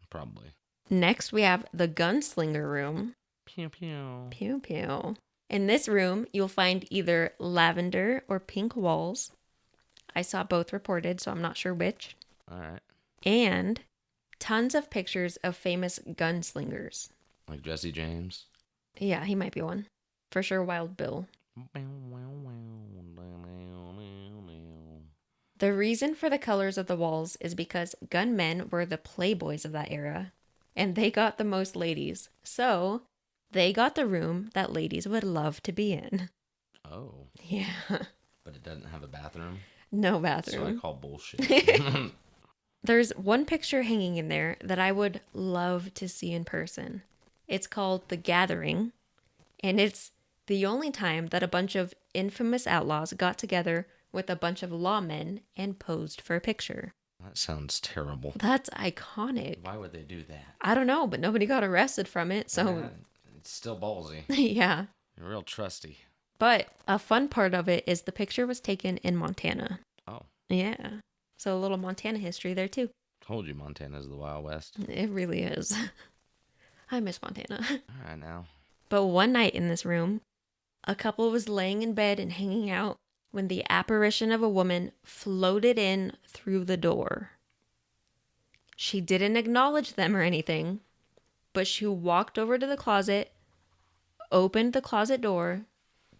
Probably.
Next, we have the gunslinger room.
Pew pew.
Pew pew. In this room, you'll find either lavender or pink walls. I saw both reported, so I'm not sure which.
All right.
And tons of pictures of famous gunslingers.
Like Jesse James.
Yeah, he might be one. For sure, Wild Bill. The reason for the colors of the walls is because gunmen were the playboys of that era, and they got the most ladies. So they got the room that ladies would love to be in.
Oh.
Yeah.
But it doesn't have a bathroom?
No bathroom.
So I call bullshit.
There's one picture hanging in there that I would love to see in person. It's called The Gathering, and it's the only time that a bunch of infamous outlaws got together with a bunch of lawmen and posed for a picture.
That sounds terrible.
That's iconic.
Why would they do that?
I don't know, but nobody got arrested from it, so...
Yeah, it's still ballsy.
Yeah.
You're real trusty.
But a fun part of it is the picture was taken in Montana.
Oh.
Yeah. So a little Montana history there, too.
Told you Montana's the Wild West.
It really is. I miss Montana.
All right, now.
But one night in this room, a couple was laying in bed and hanging out when the apparition of a woman floated in through the door. She didn't acknowledge them or anything, but she walked over to the closet, opened the closet door,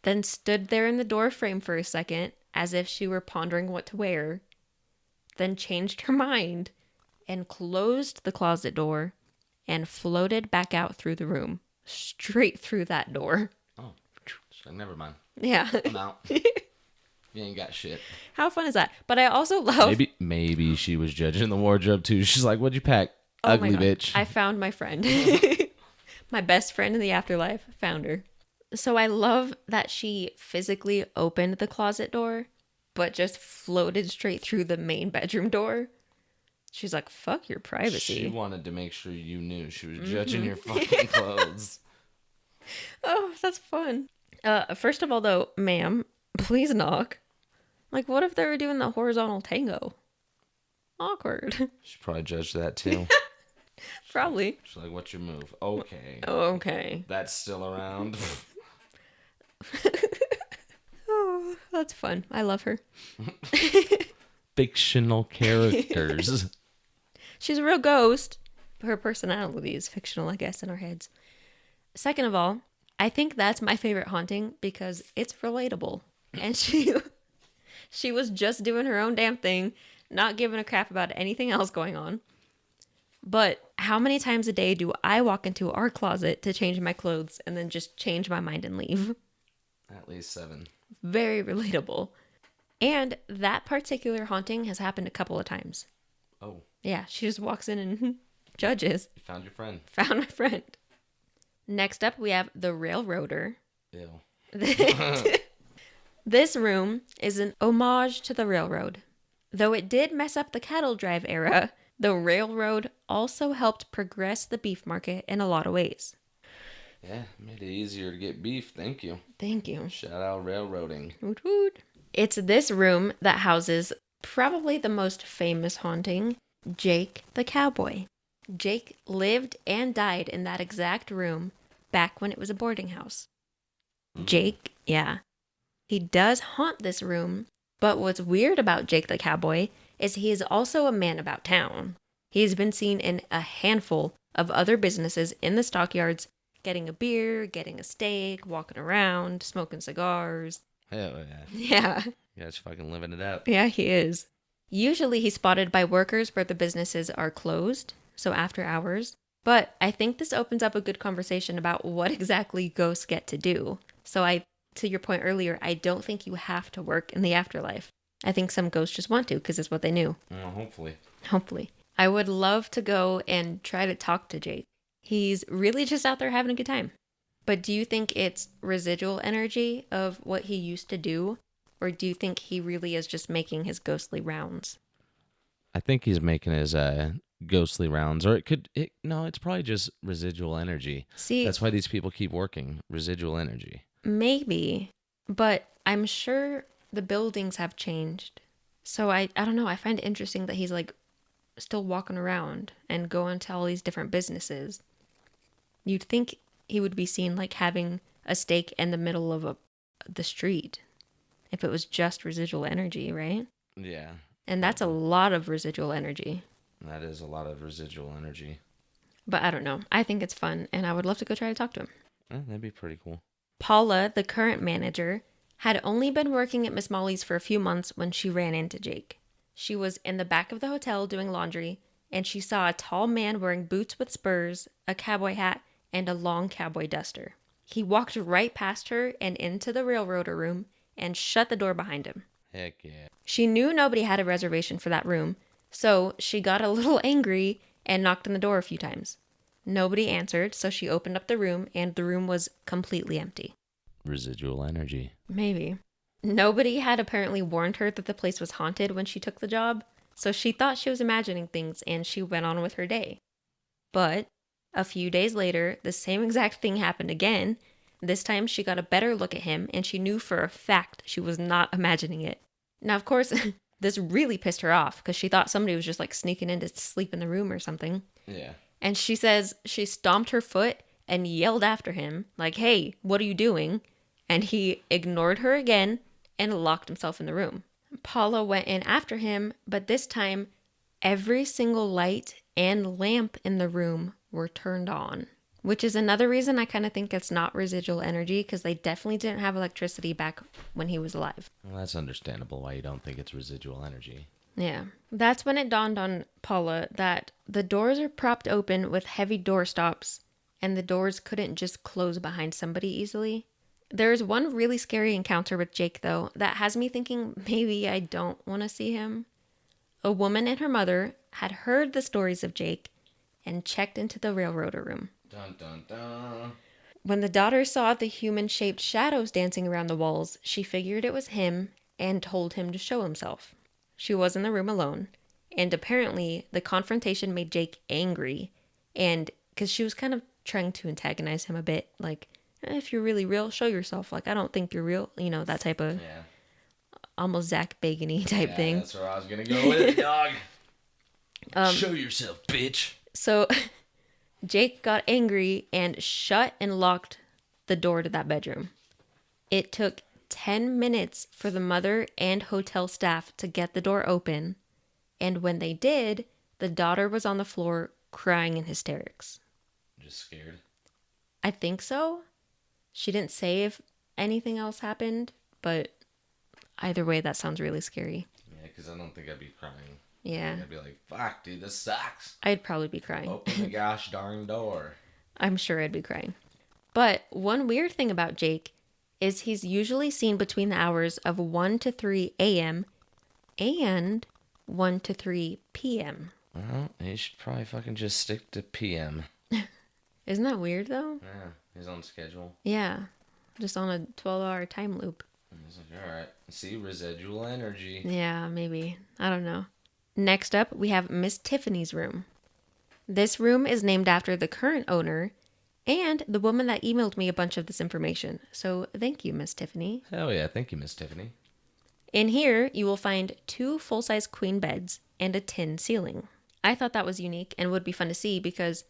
then stood there in the door frame for a second as if she were pondering what to wear, then changed her mind and closed the closet door and floated back out through the room, straight through that door.
Oh, never mind.
Yeah.
I'm out. You ain't got shit.
How fun is that? But I also love...
Maybe she was judging the wardrobe too. She's like, what'd you pack?
Oh
Ugly bitch.
I found my friend. My best friend in the afterlife. Found her. So I love that she physically opened the closet door, but just floated straight through the main bedroom door. She's like, fuck your privacy.
She wanted to make sure you knew she was judging your fucking clothes.
Oh, that's fun. First of all, though, ma'am, please knock. Like, what if they were doing the horizontal tango? Awkward.
She probably judged that too.
Probably.
She's like, what's your move? Okay.
Oh, okay.
That's still around.
Oh, that's fun. I love her.
Fictional characters.
She's a real ghost. Her personality is fictional, I guess, in our heads. Second of all, I think that's my favorite haunting because it's relatable. And she was just doing her own damn thing, not giving a crap about anything else going on. But how many times a day do I walk into our closet to change my clothes and then just change my mind and leave?
At least 7.
Very relatable. And that particular haunting has happened a couple of times.
Oh.
Yeah, she just walks in and judges.
You found your friend.
Found my friend. Next up, we have the Railroader.
Ew.
This room is an homage to the railroad. Though it did mess up the cattle drive era, the railroad also helped progress the beef market in a lot of ways.
Yeah, made it easier to get beef. Thank you.
Thank you.
Shout out railroading.
Woot woot. It's this room that houses probably the most famous haunting, Jake the Cowboy. Jake lived and died in that exact room back when it was a boarding house. Jake, yeah. He does haunt this room, but what's weird about Jake the Cowboy is he is also a man about town. He's been seen in a handful of other businesses in the stockyards, getting a beer, getting a steak, walking around, smoking cigars.
Hell yeah.
Yeah.
Yeah, it's fucking living it up.
Yeah, he is. Usually he's spotted by workers where the businesses are closed, so after hours. But I think this opens up a good conversation about what exactly ghosts get to do. So to your point earlier, I don't think you have to work in the afterlife. I think some ghosts just want to because it's what they knew.
Well, hopefully.
Hopefully. I would love to go and try to talk to Jake. He's really just out there having a good time. But do you think it's residual energy of what he used to do? Or do you think he really is just making his ghostly rounds?
I think he's making his ghostly rounds. Or no, it's probably just residual energy.
See,
that's why these people keep working. Residual energy.
Maybe. But I'm sure the buildings have changed. So I don't know. I find it interesting that he's like still walking around and going to all these different businesses. You'd think he would be seen like having a stake in the middle of the street if it was just residual energy, right?
Yeah.
And that's a lot of residual energy.
That is a lot of residual energy.
But I don't know. I think it's fun, and I would love to go try to talk to him.
That'd be pretty cool.
Paula, the current manager, had only been working at Miss Molly's for a few months when she ran into Jake. She was in the back of the hotel doing laundry, and she saw a tall man wearing boots with spurs, a cowboy hat, and a long cowboy duster. He walked right past her and into the railroader room and shut the door behind him.
Heck yeah.
She knew nobody had a reservation for that room, so she got a little angry and knocked on the door a few times. Nobody answered, so she opened up the room, and the room was completely empty.
Residual energy.
Maybe. Nobody had apparently warned her that the place was haunted when she took the job, so she thought she was imagining things, and she went on with her day. But a few days later, the same exact thing happened again. This time she got a better look at him, and she knew for a fact she was not imagining it. Now, of course, this really pissed her off because she thought somebody was just like sneaking in to sleep in the room or something.
Yeah.
And she says she stomped her foot and yelled after him, like, "Hey, what are you doing?" And he ignored her again and locked himself in the room. Paula went in after him, but this time, every single light and lamp in the room were turned on. Which is another reason I kind of think it's not residual energy, because they definitely didn't have electricity back when he was alive.
Well, that's understandable why you don't think it's residual energy.
Yeah. That's when it dawned on Paula that the doors are propped open with heavy door stops, and the doors couldn't just close behind somebody easily. There's one really scary encounter with Jake, though, that has me thinking maybe I don't want to see him. A woman and her mother had heard the stories of Jake and checked into the railroader room.
Dun dun dun.
When the daughter saw the human-shaped shadows dancing around the walls, she figured it was him and told him to show himself. She was in the room alone, and apparently the confrontation made Jake angry, and because she was kind of trying to antagonize him a bit, like, if you're really real, show yourself. Like, I don't think you're real. You know, that type of almost Zach Bagany type thing.
That's where I was going to go with it, dog. Show yourself, bitch.
So Jake got angry and shut and locked the door to that bedroom. It took 10 minutes for the mother and hotel staff to get the door open. And when they did, the daughter was on the floor crying in hysterics.
Just scared?
I think so. She didn't say if anything else happened, but either way, that sounds really scary.
Yeah, because I don't think I'd be crying.
Yeah.
I'd be like, fuck, dude, this sucks.
I'd probably be crying.
Open the gosh darn door.
I'm sure I'd be crying. But one weird thing about Jake is he's usually seen between the hours of 1 to 3 a.m. and 1 to 3 p.m.
Well, he should probably fucking just stick to PM.
Isn't that weird, though?
Yeah, he's on schedule.
Yeah, just on a 12-hour time loop.
And he's like, all right, see, residual energy.
Yeah, maybe. I don't know. Next up, we have Miss Tiffany's room. This room is named after the current owner and the woman that emailed me a bunch of this information. So thank you, Miss Tiffany.
Hell yeah, thank you, Miss Tiffany.
In here, you will find 2 full-size queen beds and a tin ceiling. I thought that was unique and would be fun to see because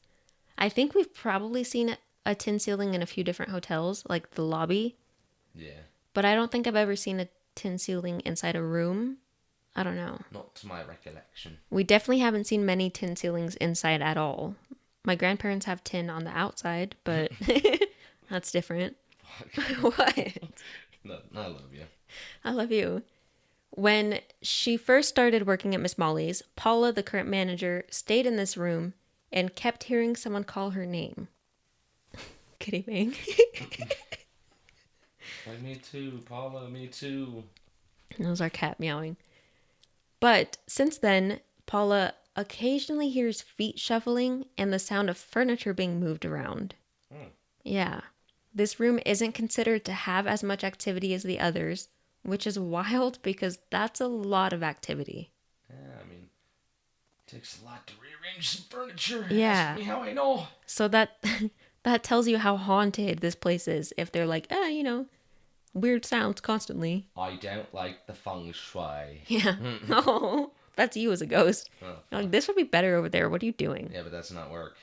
I think we've probably seen a tin ceiling in a few different hotels, like the lobby.
Yeah.
But I don't think I've ever seen a tin ceiling inside a room. I don't know.
Not to my recollection.
We definitely haven't seen many tin ceilings inside at all. My grandparents have tin on the outside, but that's different. What?
No, I love you.
I love you. When she first started working at Miss Molly's, Paula, the current manager, stayed in this room and kept hearing someone call her name. Kitty bang.
Like, me too, Paula, me too.
That was our cat meowing. But since then, Paula occasionally hears feet shuffling and the sound of furniture being moved around. Yeah. This room isn't considered to have as much activity as the others, which is wild because that's a lot of activity.
Yeah, I mean, it takes a lot to rearrange some furniture.
Yeah.
Ask me how I know.
So that tells you how haunted this place is if they're like, weird sounds constantly.
I don't like the feng shui.
Yeah. Oh, that's you as a ghost.
Oh,
Like, this would be better over there. What are you doing?
yeah, but that's not work.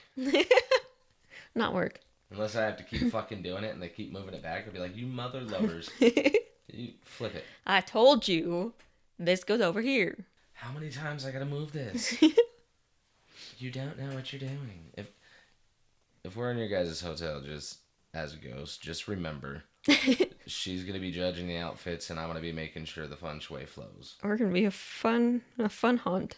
Not work.
Unless I have to keep fucking doing it and they keep moving it back, I'll be like, you mother lovers. You flip it.
I told you. This goes over here.
How many times I gotta move this? You don't know what you're doing. If we're in your guys' hotel just as a ghost, just remember, She's gonna be judging the outfits, and I'm gonna be making sure the feng shui flows.
We're gonna be a fun haunt.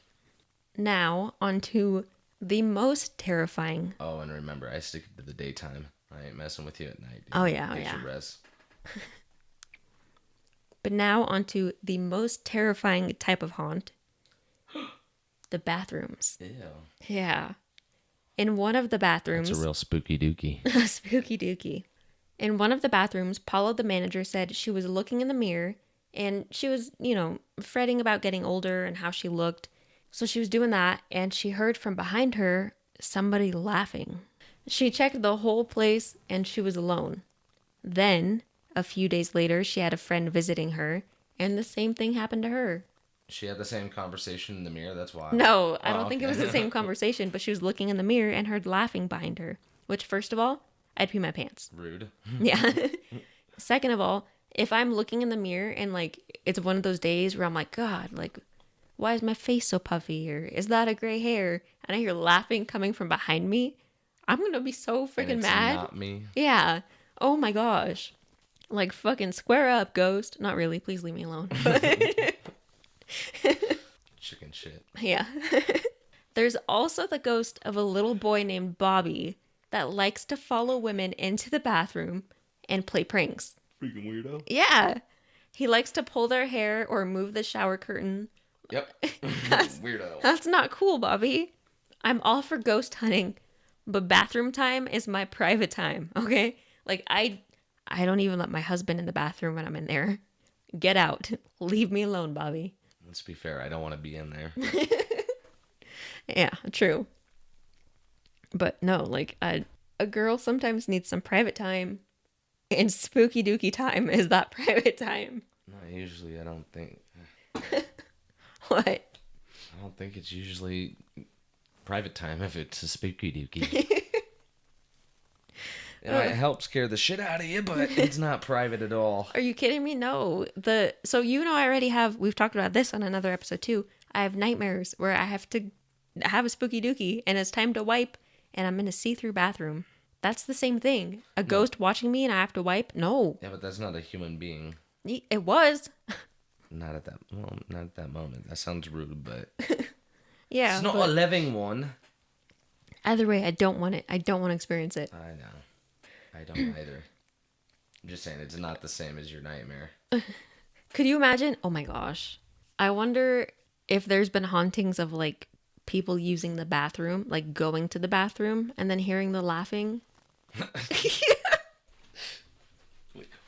Now on to the most terrifying.
Oh, and remember, I stick to the daytime. I ain't messing with you at night. Dude.
Oh yeah,
Get
yeah.
your rest.
But now on to the most terrifying type of haunt. The bathrooms.
Ew.
Yeah. In one of the bathrooms.
It's a real spooky dookie.
Spooky dookie. In one of the bathrooms, Paula, the manager, said she was looking in the mirror and she was, fretting about getting older and how she looked. So she was doing that and she heard from behind her somebody laughing. She checked the whole place and she was alone. Then, a few days later, she had a friend visiting her and the same thing happened to her.
She had the same conversation in the mirror, that's why.
No, I don't think it was the same conversation, but she was looking in the mirror and heard laughing behind her. Which, first of all, I'd pee my pants.
Rude.
Yeah. Second of all, if I'm looking in the mirror and it's one of those days where I'm like, God, why is my face so puffy? Or is that a gray hair? And I hear laughing coming from behind me, I'm going to be so freaking mad.
Not me.
Yeah. Oh my gosh. Fucking square up, ghost. Not really. Please leave me alone.
Chicken shit.
Yeah. There's also the ghost of a little boy named Bobby that likes to follow women into the bathroom and play pranks.
Freaking weirdo.
Yeah. He likes to pull their hair or move the shower curtain.
Yep. Weirdo.
That's not cool, Bobby. I'm all for ghost hunting, but bathroom time is my private time, okay? I don't even let my husband in the bathroom when I'm in there. Get out. Leave me alone, Bobby.
Let's be fair. I don't want to be in there.
Yeah, true. But no, a girl sometimes needs some private time, and spooky dooky time is that private time.
No, usually I don't think.
What?
I don't think it's usually private time if it's a spooky dookie. It might help scare the shit out of you, but it's not private at all.
Are you kidding me? No. So I already we've talked about this on another episode too. I have nightmares where I have to have a spooky dookie and it's time to wipe and I'm in a see-through bathroom. That's the same thing. A ghost watching me and I have to wipe? No.
Yeah, but that's not a human being.
It was.
Not at that moment. That sounds rude, but
yeah.
It's not a living one.
Either way, I don't want it. I don't want to experience it.
I know. I don't either. I'm just saying it's not the same as your nightmare.
Could you imagine? Oh my gosh. I wonder if there's been hauntings of people using the bathroom, going to the bathroom and then hearing the laughing.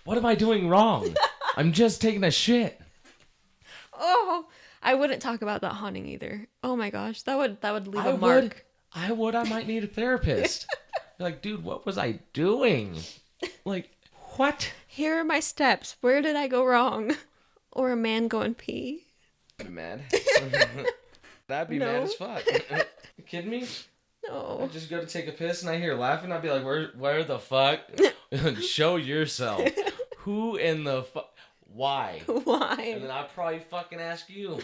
What am I doing wrong? I'm just taking a shit.
Oh, I wouldn't talk about that haunting either. Oh my gosh, that would leave a mark.
I might need a therapist. Dude, what was I doing? What?
Here are my steps. Where did I go wrong? Or a man go and pee.
I'd be mad. That'd be
No.
mad as fuck. You kidding me?
No.
I just go to take a piss and I hear laughing. I'd be like, where the fuck? Show yourself. Who in the fuck? Why?
Why?
And then I'd probably fucking ask you.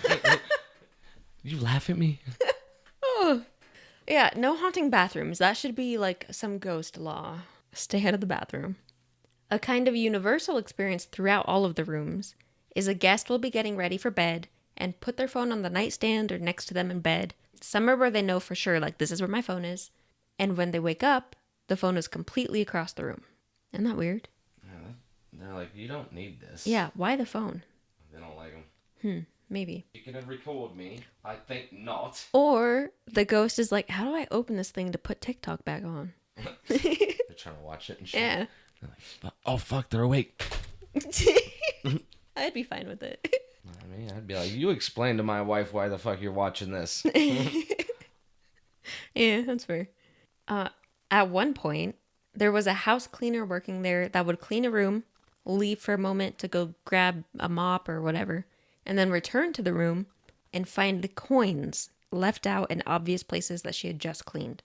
You laugh at me?
Oh. Yeah, no haunting bathrooms. That should be some ghost law. Stay out of the bathroom. A kind of universal experience throughout all of the rooms is a guest will be getting ready for bed and put their phone on the nightstand or next to them in bed, somewhere where they know for sure, this is where my phone is. And when they wake up, the phone is completely across the room. Isn't that weird?
Yeah, they're like, you don't need this.
Yeah, why the phone?
They don't like them.
Maybe.
You can record me. I think not.
Or the ghost is like, how do I open this thing to put TikTok back on?
They're trying to watch it and shit.
Yeah.
They're like, oh, fuck, they're awake.
I'd be fine with it.
I mean, I'd be like, you explain to my wife why the fuck you're watching this.
Yeah, that's fair. At one point, there was a house cleaner working there that would clean a room, leave for a moment to go grab a mop or whatever, and then return to the room and find the coins left out in obvious places that she had just cleaned.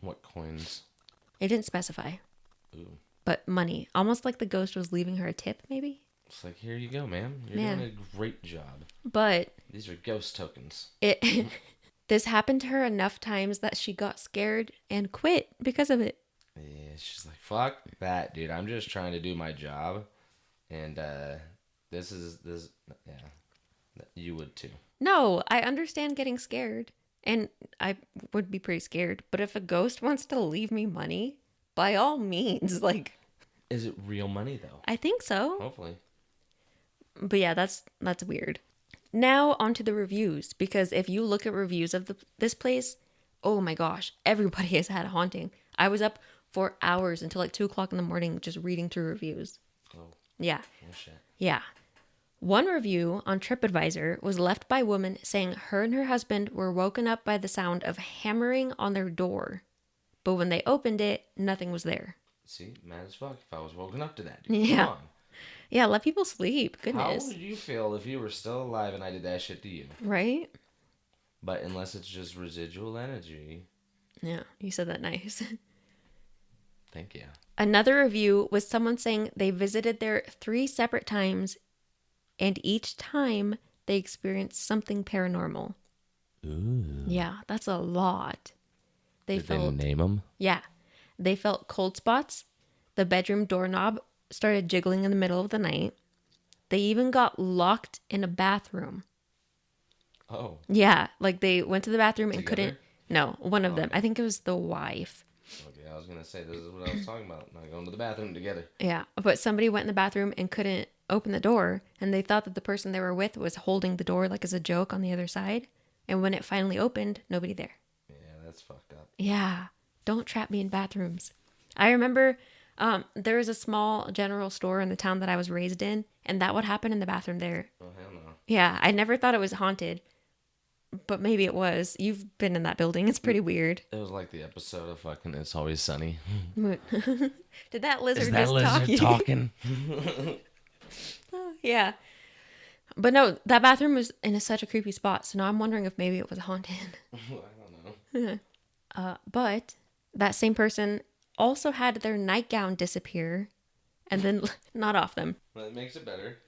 What coins?
It didn't specify.
Ooh.
But money. Almost like the ghost was leaving her a tip, maybe?
It's like, here you go, ma'am. You're
Man.
doing a great job.
But
These are ghost tokens.
this happened to her enough times that she got scared and quit because of it.
Yeah, she's like, fuck that, dude. I'm just trying to do my job. And yeah, you would too.
No, I understand getting scared. And I would be pretty scared. But if a ghost wants to leave me money, by all means, like...
Is it real money, though?
I think so.
Hopefully.
But yeah, that's weird. Now onto the reviews. Because if you look at reviews of this place, oh my gosh, everybody has had a haunting. I was up for hours until like 2 o'clock in the morning just reading through reviews.
Oh.
Yeah.
Oh, shit.
Yeah. One review on TripAdvisor was left by a woman saying her and her husband were woken up by the sound of hammering on their door. But when they opened it, nothing was there.
See, mad as fuck if I was woken up to that. Dude.
Yeah.
Come on.
Yeah, let people sleep. Goodness.
How would you feel if you were still alive and I did that shit to you?
Right?
But unless it's just residual energy.
Yeah, you said that nice.
Thank you.
Another review was someone saying they visited there 3 separate times, and each time they experienced something paranormal.
Ooh.
Yeah, that's a lot.
Did they name them?
Yeah. They felt cold spots. The bedroom doorknob started jiggling in the middle of the night. They even got locked in a bathroom.
Oh.
Yeah, like they went to the bathroom and
Together?
couldn't... No, one of them. I think it was the wife.
Okay, I was going to say, this is what I was talking about. Not going to the bathroom together.
Yeah, but somebody went in the bathroom and couldn't open the door, and they thought that the person they were with was holding the door like as a joke on the other side. And when it finally opened, nobody there.
Yeah, that's fucked up.
Yeah, don't trap me in bathrooms. I remember there was a small general store in the town that I was raised in, and that would happen in the bathroom there.
Oh, hell no.
Yeah, I never thought it was haunted, but maybe it was. You've been in that building. It's pretty weird.
It was like the episode of fucking It's Always Sunny.
Did that lizard
Is that
just
lizard talking?
Yeah. But no, that bathroom was in such a creepy spot, so now I'm wondering if maybe it was haunted.
I don't know.
But that same person also had their nightgown disappear, and then not off them.
Well, it makes it better.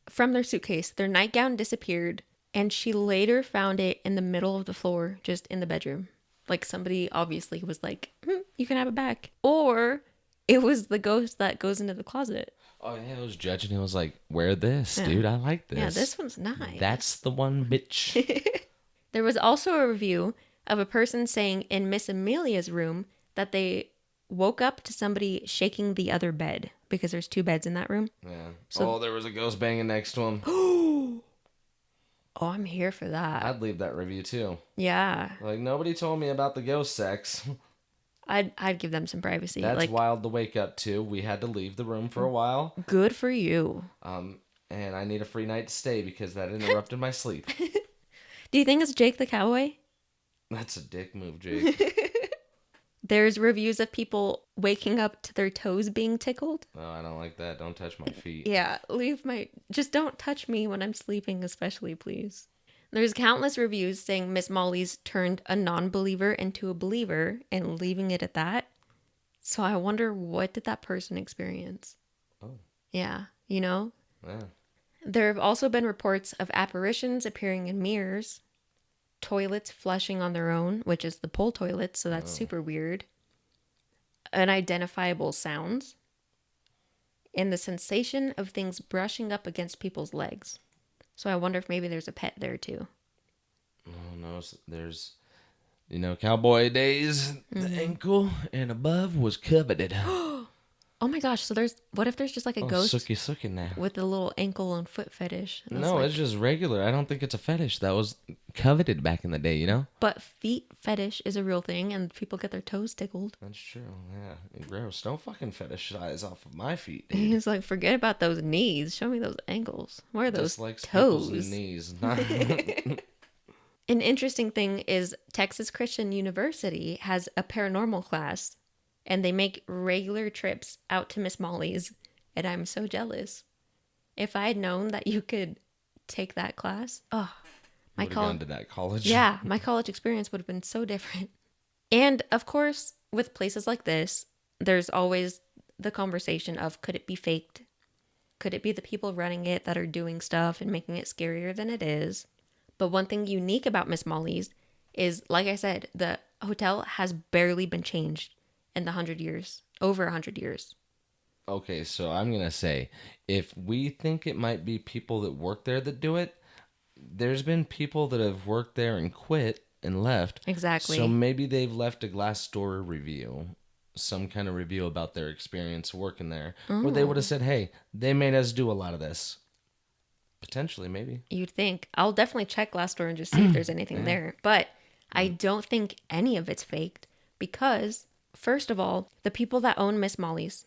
From their suitcase, their nightgown disappeared, and she later found it in the middle of the floor, just in the bedroom. Like somebody obviously was like, you can have it back. Or it was the ghost that goes into the closet.
Oh, yeah, I was judging. It was like, wear this, dude. I like this.
Yeah, this one's nice.
That's the one, bitch.
There was also a review of a person saying in Miss Amelia's room that they woke up to somebody shaking the other bed because there's 2 beds in that room.
Yeah. So, there was a ghost banging next to him.
Oh, I'm here for that.
I'd leave that review too.
Yeah.
Like, nobody told me about the ghost sex.
I'd give them some privacy.
That's
like,
wild to wake up to. We had to leave the room for a while.
Good for you.
And I need a free night to stay because that interrupted my sleep.
Do you think it's Jake the Cowboy?
That's a dick move, Jake.
There's reviews of people waking up to their toes being tickled.
No, I don't like that. Don't touch my feet.
Yeah, just don't touch me when I'm sleeping, especially, please. There's countless reviews saying Miss Molly's turned a non-believer into a believer and leaving it at that. So I wonder, what did that person experience?
Oh.
Yeah, you know?
Yeah.
There have also been reports of apparitions appearing in mirrors, toilets flushing on their own, which is the pole toilet, so that's super weird, unidentifiable sounds, and the sensation of things brushing up against people's legs. So I wonder if maybe there's a pet there too.
Oh, no. There's, cowboy days, the ankle and above was coveted.
Oh my gosh, so what if there's just like a ghost
Sookie now.
with a little ankle and foot fetish? And
No, it's just regular. I don't think it's a fetish. That was coveted back in the day, you know?
But feet fetish is a real thing, and people get their toes tickled.
That's true, yeah. Gross. Don't fucking fetishize off of my feet, dude.
He's like, forget about those knees. Show me those ankles. Where are those
Dislikes
toes?
people's knees.
An interesting thing is Texas Christian University has a paranormal class, and they make regular trips out to Miss Molly's, and I'm so jealous. If I had known that you could take that class,
gone to that college.
Yeah, my college experience would have been so different. And of course, with places like this, there's always the conversation of, could it be faked? Could it be the people running it that are doing stuff and making it scarier than it is? But one thing unique about Miss Molly's is, like I said, the hotel has barely been changed in the 100 years, over 100 years.
Okay, so I'm going to say, if we think it might be people that work there that do it, there's been people that have worked there and quit and left.
Exactly.
So maybe they've left a Glassdoor review, some kind of review about their experience working there, where they would have said, hey, they made us do a lot of this. Potentially, maybe.
You'd think. I'll definitely check Glassdoor and just see if there's anything there. But I don't think any of it's faked because, first of all, the people that own Miss Molly's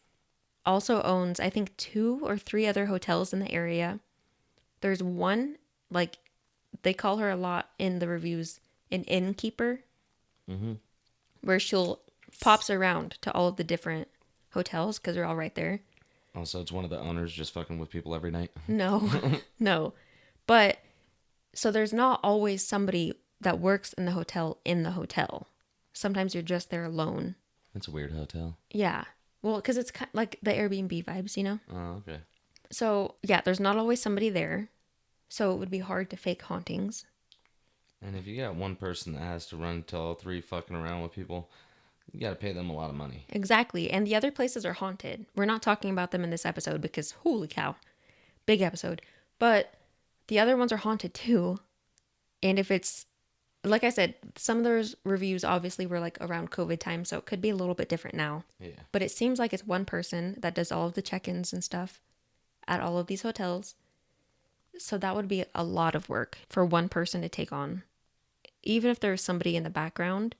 also owns, I think, 2 or 3 other hotels in the area. There's one, like, they call her a lot in the reviews, an innkeeper, where she'll pops around to all of the different hotels because they're all right there.
Also, it's one of the owners just fucking with people every night.
No, no. But, so there's not always somebody that works in the hotel. Sometimes you're just there alone.
It's a weird hotel.
Yeah. Well, because it's kind of like the Airbnb vibes, you know?
Oh, okay.
So, yeah, there's not always somebody there. So it would be hard to fake hauntings.
And if you got one person that has to run till all 3 fucking around with people, you got to pay them a lot of money.
Exactly. And the other places are haunted. We're not talking about them in this episode because, holy cow, big episode. But the other ones are haunted too. And if it's, like I said, some of those reviews obviously were like around COVID time, so it could be a little bit different now.
Yeah.
But it seems like it's one person that does all of the check-ins and stuff at all of these hotels. So that would be a lot of work for one person to take on. Even if there's somebody in the background,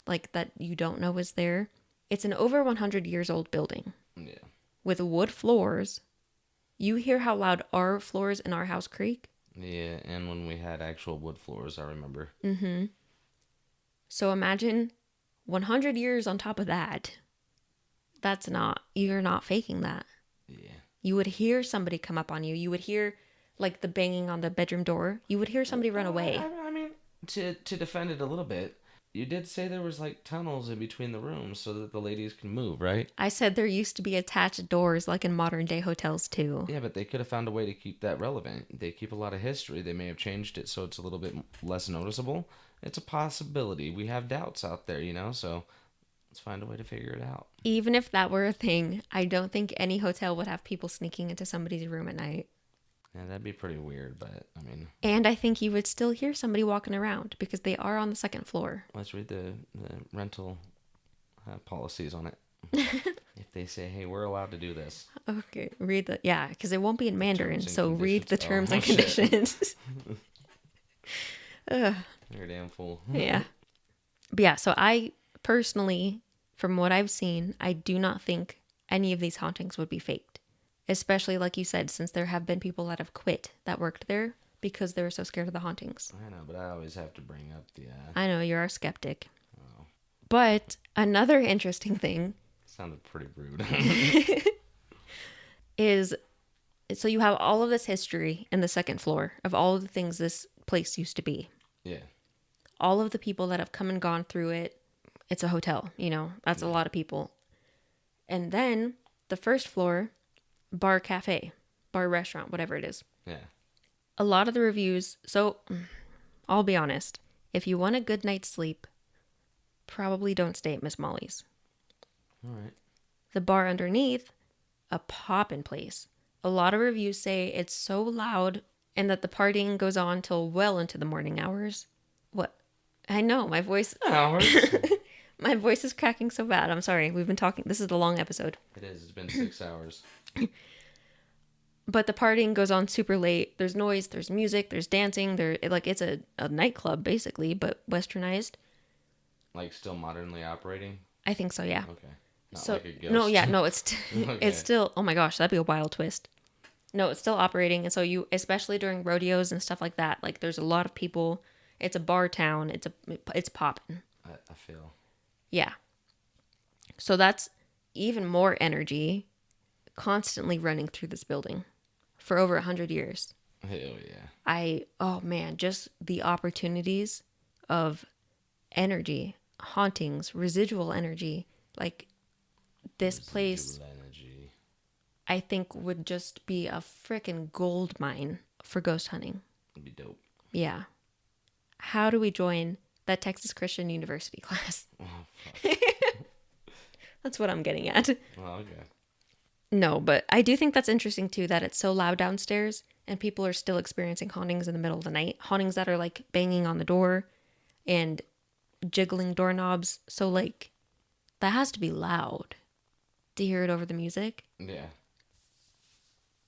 like that you don't know is there. It's an over 100 years old building.
Yeah.
With wood floors. You hear how loud our floors in our house creak?
Yeah, and when we had actual wood floors, I remember.
Mm-hmm. So imagine 100 years on top of that. You're not faking that.
Yeah.
You would hear somebody come up on you. You would hear, like, the banging on the bedroom door. You would hear somebody run away.
I mean, to defend it a little bit, you did say there was, like, tunnels in between the rooms so that the ladies can move, right?
I said there used to be attached doors, like in modern-day hotels, too.
Yeah, but they could have found a way to keep that relevant. They keep a lot of history. They may have changed it so it's a little bit less noticeable. It's a possibility. We have doubts out there, you know, so let's find a way to figure it out.
Even if that were a thing, I don't think any hotel would have people sneaking into somebody's room at night.
Yeah, that'd be pretty weird, but, I mean...
And I think you would still hear somebody walking around because they are on the second floor.
Let's read the rental policies on it. If they say, hey, we're allowed to do this.
Okay, yeah, because it won't be in Mandarin, so read the terms and
shit.
conditions.
You're a damn fool.
Yeah. But yeah, so I personally, from what I've seen, I do not think any of these hauntings would be faked. Especially, like you said, since there have been people that have quit that worked there because they were so scared of the hauntings.
I know, but I always have to bring up the...
I know, you're a skeptic.
Oh.
But another interesting thing...
Sounded pretty rude.
is, so you have all of this history in the second floor of all of the things this place used to be.
Yeah.
All of the people that have come and gone through it. It's a hotel, you know, that's a lot of people. And then the first floor... bar cafe, bar restaurant, whatever it is.
Yeah.
A lot of the reviews, so I'll be honest, if you want a good night's sleep, probably don't stay at Miss Molly's.
All right.
The bar underneath, a poppin' place. A lot of reviews say it's so loud and that the partying goes on till well into the morning hours. What? I know, my voice...
Hours?
My voice is cracking so bad. I'm sorry. We've been talking. This is the long episode.
It is. It's been 6 hours.
But the partying goes on super late. There's noise, there's music, there's dancing. It's a nightclub, basically, but westernized.
Like still modernly operating?
I think so, yeah.
Okay. Not like a ghost.
No, yeah, no, it's
Okay.
it's still, oh my gosh, that'd be a wild twist. No, it's still operating. And so you, especially during rodeos and stuff like that, like there's a lot of people. It's a bar town. It's popping.
I feel.
Yeah. So that's even more energy constantly running through this building for over 100 years.
Hell yeah.
Oh man, just the opportunities of energy, hauntings, residual energy. Like this place,
energy.
I think would just be a freaking gold mine for ghost hunting.
It'd be dope.
Yeah. How do we join that Texas Christian University class?
Oh, fuck.
That's what I'm getting at.
Oh, okay.
No, but I do think that's interesting too, that it's so loud downstairs and people are still experiencing hauntings in the middle of the night. Hauntings that are like banging on the door and jiggling doorknobs. So like that has to be loud to hear it over the music.
Yeah.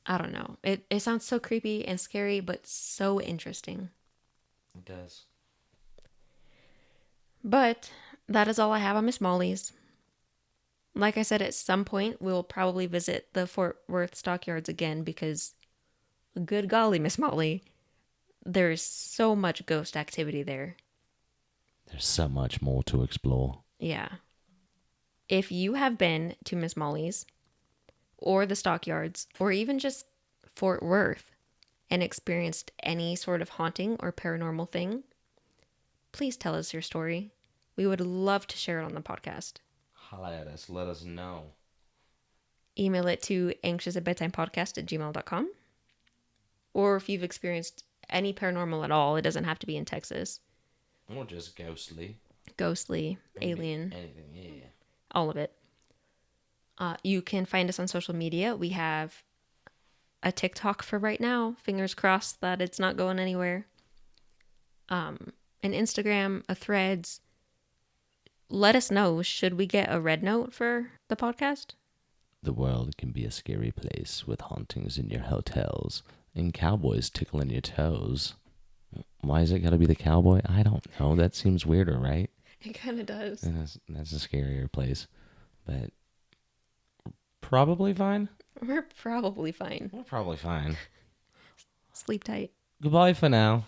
I don't know. It sounds so creepy and scary, but so interesting.
It does.
But that is all I have on Miss Molly's. Like I said, at some point we'll probably visit the Fort Worth Stockyards again because, good golly, Miss Molly, there's so much ghost activity there.
There's so much more to explore.
Yeah. If you have been to Miss Molly's or the Stockyards or even just Fort Worth and experienced any sort of haunting or paranormal thing, please tell us your story. We would love to share it on the podcast.
Holla at us. Let us know.
Email it to anxiousatbedtimepodcast@gmail.com. Or if you've experienced any paranormal at all, it doesn't have to be in Texas.
Or just ghostly.
Ghostly, alien,
Anything, yeah.
all of it. You can find us on social media. We have a TikTok for right now. Fingers crossed that it's not going anywhere. An Instagram, a Threads. Let us know. Should we get a red note for the podcast?
The world can be a scary place with hauntings in your hotels and cowboys tickling your toes. Why is it got to be the cowboy? I don't know. That seems weirder, right?
It kind of does.
That's a scarier place. But probably fine.
We're probably fine.
We're probably fine.
Sleep tight.
Goodbye for now.